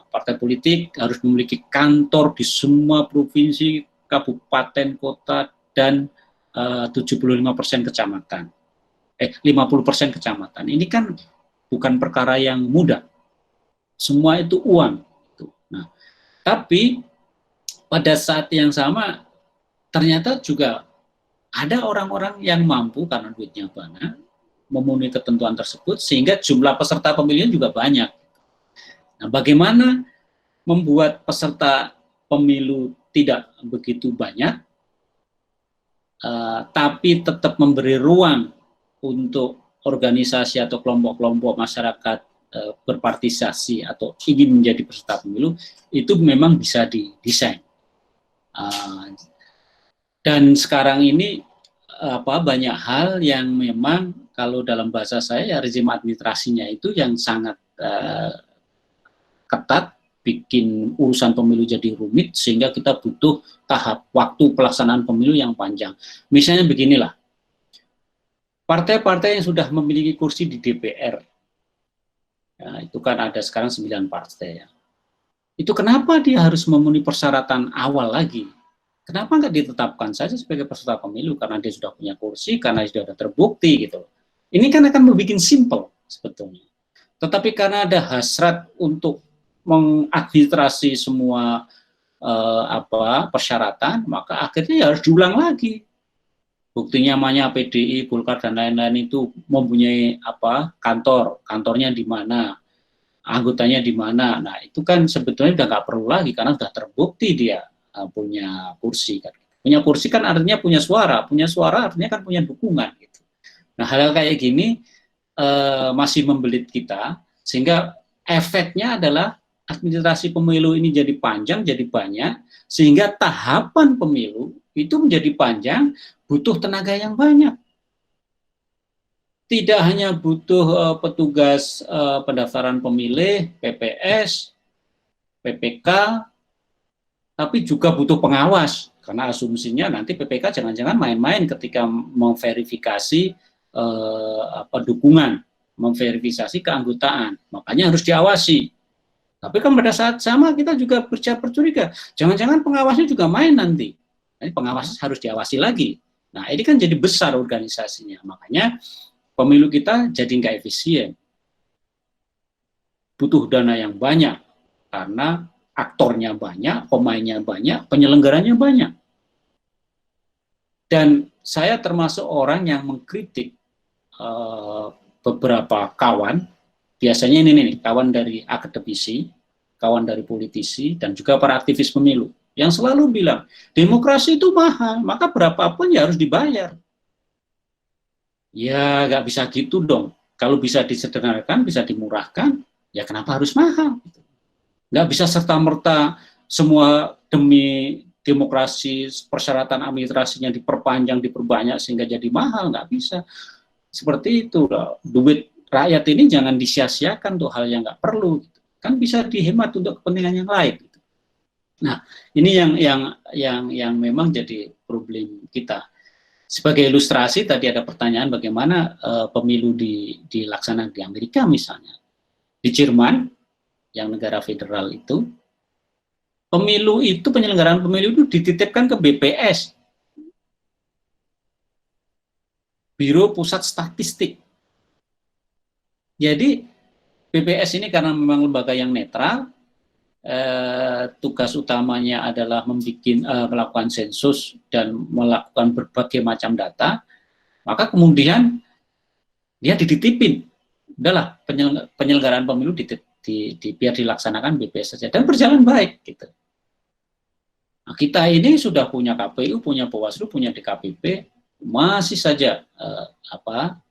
S1: partai politik harus memiliki kantor di semua provinsi, kabupaten, kota, dan 75% kecamatan. 50% kecamatan. Ini kan bukan perkara yang mudah. Semua itu uang. Nah, tapi pada saat yang sama ternyata juga ada orang-orang yang mampu karena duitnya banyak memenuhi ketentuan tersebut sehingga jumlah peserta pemilihan juga banyak. Nah, bagaimana membuat peserta pemilu tidak begitu banyak, tapi tetap memberi ruang untuk organisasi atau kelompok-kelompok masyarakat berpartisipasi atau ingin menjadi peserta pemilu, itu memang bisa didesain. Dan sekarang ini banyak hal yang memang kalau dalam bahasa saya ya rezim administrasinya itu yang sangat ketat, bikin urusan pemilu jadi rumit sehingga kita butuh tahap waktu pelaksanaan pemilu yang panjang. Misalnya beginilah, partai-partai yang sudah memiliki kursi di DPR, ya, itu kan ada sekarang 9 partai ya. Itu kenapa dia harus memenuhi persyaratan awal lagi? Kenapa nggak ditetapkan saja sebagai peserta pemilu karena dia sudah punya kursi, karena dia sudah terbukti gitu. Ini kan akan membuat simple sebetulnya. Tetapi karena ada hasrat untuk mengadministrasi semua persyaratan, maka akhirnya ya harus diulang lagi. Buktinya namanya PDI, Golkar dan lain-lain itu mempunyai kantornya di mana, anggotanya di mana. Nah, itu kan sebetulnya udah nggak perlu lagi karena sudah terbukti dia punya kursi kan. Punya kursi kan artinya punya suara artinya kan punya dukungan gitu. Nah, hal-hal kayak gini masih membelit kita sehingga efeknya adalah administrasi pemilu ini jadi panjang, jadi banyak, sehingga tahapan pemilu itu menjadi panjang, butuh tenaga yang banyak. tidak hanya butuh petugas pendaftaran pemilih, PPS, PPK, tapi juga butuh pengawas. Karena asumsinya nanti PPK jangan-jangan main-main ketika memverifikasi dukungan, memverifikasi keanggotaan. Makanya harus diawasi. Tapi kan pada saat sama kita juga bercuriga, jangan-jangan pengawasnya juga main nanti. Jadi pengawas harus diawasi lagi. Nah ini kan jadi besar organisasinya. Makanya pemilu kita jadi nggak efisien. Butuh dana yang banyak karena aktornya banyak, pemainnya banyak, penyelenggaranya banyak. Dan saya termasuk orang yang mengkritik beberapa kawan, biasanya ini nih, kawan dari akademisi, kawan dari politisi, dan juga para aktivis pemilu, yang selalu bilang, demokrasi itu mahal, maka berapapun ya harus dibayar. Ya nggak bisa gitu dong. Kalau bisa disederhanakan, bisa dimurahkan, ya kenapa harus mahal? Nggak bisa serta-merta semua demi demokrasi, persyaratan administrasinya diperpanjang, diperbanyak sehingga jadi mahal, nggak bisa. Seperti itu, duit rakyat ini jangan disia-siakan untuk hal yang nggak perlu. Kan bisa dihemat untuk kepentingan yang lain. Nah, ini yang memang jadi problem kita. Sebagai ilustrasi, tadi ada pertanyaan bagaimana pemilu dilaksanakan di Amerika misalnya. Di Jerman, yang negara federal itu, penyelenggaraan pemilu itu dititipkan ke BPS, Biro Pusat Statistik. Jadi BPS ini karena memang lembaga yang netral, tugas utamanya adalah melakukan sensus dan melakukan berbagai macam data, maka kemudian dia dititipin, udahlah penyelenggaraan pemilu biar dilaksanakan BPS saja, dan berjalan baik gitu. Nah, kita ini sudah punya KPU, punya Bawaslu, punya DKPP, masih saja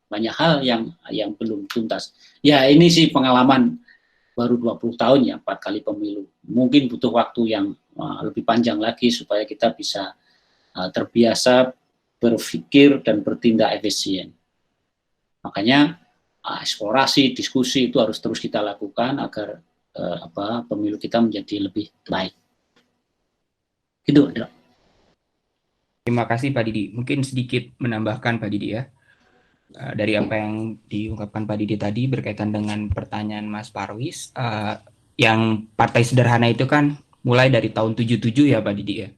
S1: banyak hal yang belum tuntas. Ya ini sih pengalaman baru 20 tahun ya, 4 kali pemilu. Mungkin butuh waktu yang lebih panjang lagi supaya kita bisa terbiasa berpikir dan bertindak efisien. Makanya eksplorasi, diskusi itu harus terus kita lakukan agar pemilu kita menjadi lebih baik. Gitu, Dok.
S2: Terima kasih Pak Didi. Mungkin sedikit menambahkan Pak Didi ya. Dari apa yang diungkapkan Pak Didi tadi berkaitan dengan pertanyaan Mas Parwis, yang partai sederhana itu kan mulai dari tahun 77 ya Pak Didi ya.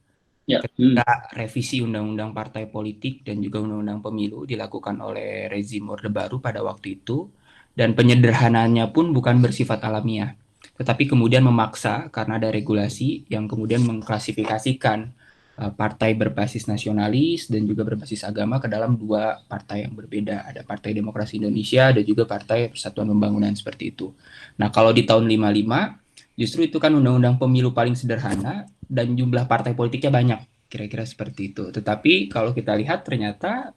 S1: Ya.
S2: Ketika revisi Undang-Undang Partai Politik dan juga Undang-Undang Pemilu dilakukan oleh rezim Orde Baru pada waktu itu, dan penyederhanaannya pun bukan bersifat alamiah, tetapi kemudian memaksa karena ada regulasi yang kemudian mengklasifikasikan partai berbasis nasionalis dan juga berbasis agama ke dalam dua partai yang berbeda. Ada Partai Demokrasi Indonesia dan juga Partai Persatuan Pembangunan seperti itu. Nah, kalau di tahun 55 justru itu kan undang-undang pemilu paling sederhana dan jumlah partai politiknya banyak, kira-kira seperti itu. Tetapi kalau kita lihat ternyata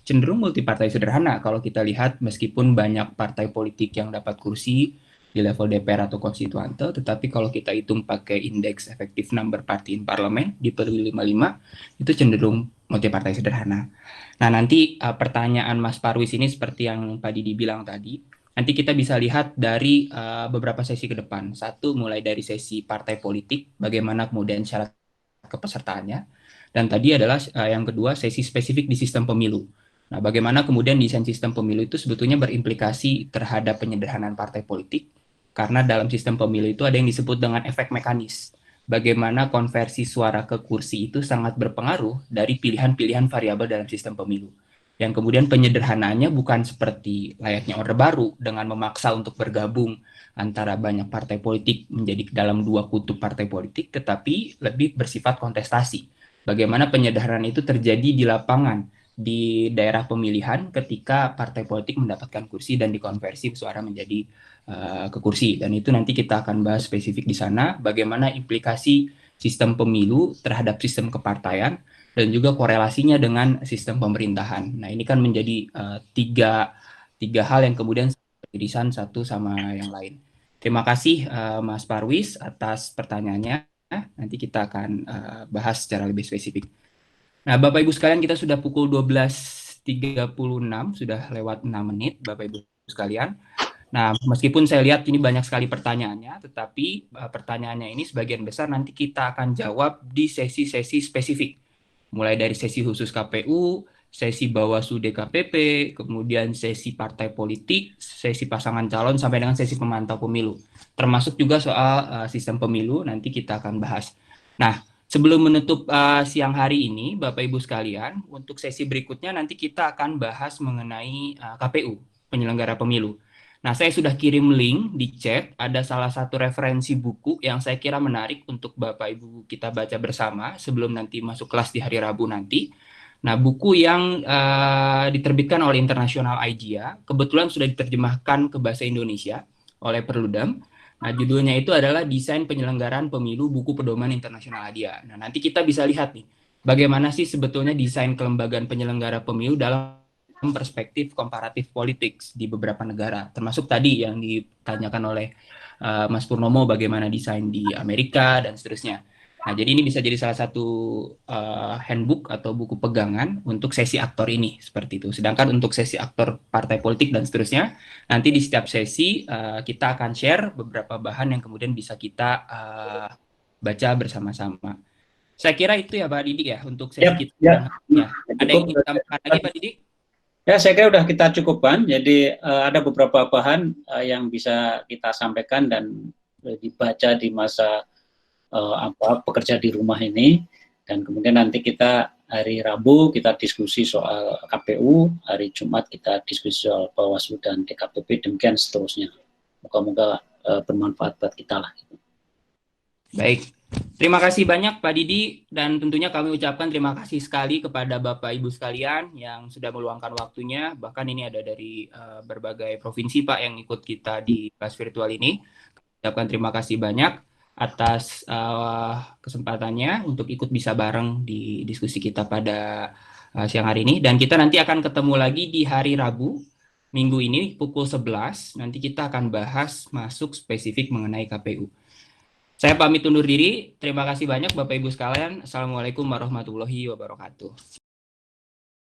S2: cenderung multi partai sederhana. Kalau kita lihat meskipun banyak partai politik yang dapat kursi di level DPR atau konstituante, tetapi kalau kita hitung pakai indeks efektif number party in parlemen di pemilu 55 itu cenderung multi partai sederhana. Nah, nanti pertanyaan Mas Parwis ini seperti yang Pak Didi bilang tadi, nanti kita bisa lihat dari beberapa sesi ke depan. Satu, mulai dari sesi partai politik, bagaimana kemudian syarat kepesertaannya. Dan tadi adalah yang kedua, sesi spesifik di sistem pemilu. Nah, bagaimana kemudian desain sistem pemilu itu sebetulnya berimplikasi terhadap penyederhanaan partai politik, karena dalam sistem pemilu itu ada yang disebut dengan efek mekanis. Bagaimana konversi suara ke kursi itu sangat berpengaruh dari pilihan-pilihan variabel dalam sistem pemilu. Yang kemudian penyederhanaannya bukan seperti layaknya Orde Baru dengan memaksa untuk bergabung antara banyak partai politik menjadi dalam dua kutub partai politik, tetapi lebih bersifat kontestasi. Bagaimana penyederhanaan itu terjadi di lapangan, di daerah pemilihan ketika partai politik mendapatkan kursi dan dikonversi suara menjadi ke kursi. Dan itu nanti kita akan bahas spesifik di sana, bagaimana implikasi sistem pemilu terhadap sistem kepartaian dan juga korelasinya dengan sistem pemerintahan. Nah, ini kan menjadi tiga hal yang kemudian irisan satu sama yang lain. Terima kasih Mas Parwis atas pertanyaannya. Nanti kita akan bahas secara lebih spesifik. Nah, Bapak Ibu sekalian, kita sudah pukul 12 17.36, sudah lewat 6 menit, Bapak Ibu sekalian. Nah, meskipun saya lihat ini banyak sekali pertanyaannya, tetapi pertanyaannya ini sebagian besar nanti kita akan jawab di sesi-sesi spesifik. Mulai dari sesi khusus KPU, sesi Bawaslu DKPP, kemudian sesi partai politik, sesi pasangan calon, sampai dengan sesi pemantau pemilu. Termasuk juga soal sistem pemilu, nanti kita akan bahas. Nah, sebelum menutup siang hari ini, Bapak Ibu sekalian, untuk sesi berikutnya nanti kita akan bahas mengenai KPU, penyelenggara pemilu. Nah, saya sudah kirim link di chat, ada salah satu referensi buku yang saya kira menarik untuk Bapak Ibu kita baca bersama sebelum nanti masuk kelas di hari Rabu nanti. Nah, buku yang diterbitkan oleh International IGA, kebetulan sudah diterjemahkan ke bahasa Indonesia oleh Perludem. Nah, judulnya itu adalah Desain Penyelenggaraan Pemilu Buku Pedoman Internasional IGA. Nah, nanti kita bisa lihat nih, bagaimana sih sebetulnya desain kelembagaan penyelenggara pemilu dalam perspektif komparatif politik di beberapa negara. Termasuk tadi yang ditanyakan oleh Mas Purnomo, bagaimana desain di Amerika dan seterusnya. Nah, jadi ini bisa jadi salah satu handbook atau buku pegangan untuk sesi aktor ini, seperti itu. Sedangkan untuk sesi aktor partai politik dan seterusnya, nanti di setiap sesi kita akan share beberapa bahan yang kemudian bisa kita baca bersama-sama. Saya kira itu ya Pak Didik ya untuk sesi kita. Ya. Ada yang ingin ditambahkan lagi Pak Didik?
S1: Ya, saya kira sudah kita cukupkan. Jadi ada beberapa bahan yang bisa kita sampaikan dan dibaca di masa bekerja di rumah ini, dan kemudian nanti kita hari Rabu kita diskusi soal KPU, hari Jumat kita diskusi soal Bawaslu dan DKPP, demikian seterusnya. Moga-moga bermanfaat buat kita lah.
S2: Baik, terima kasih banyak Pak Didi, dan tentunya kami ucapkan terima kasih sekali kepada Bapak Ibu sekalian yang sudah meluangkan waktunya. Bahkan ini ada dari berbagai provinsi Pak yang ikut kita di kelas virtual ini. Ucapkan terima kasih banyak atas kesempatannya untuk ikut bisa bareng di diskusi kita pada siang hari ini. Dan kita nanti akan ketemu lagi di hari Rabu minggu ini pukul 11. Nanti kita akan bahas masuk spesifik mengenai KPU. Saya pamit undur diri. Terima kasih banyak Bapak Ibu sekalian. Assalamualaikum warahmatullahi wabarakatuh.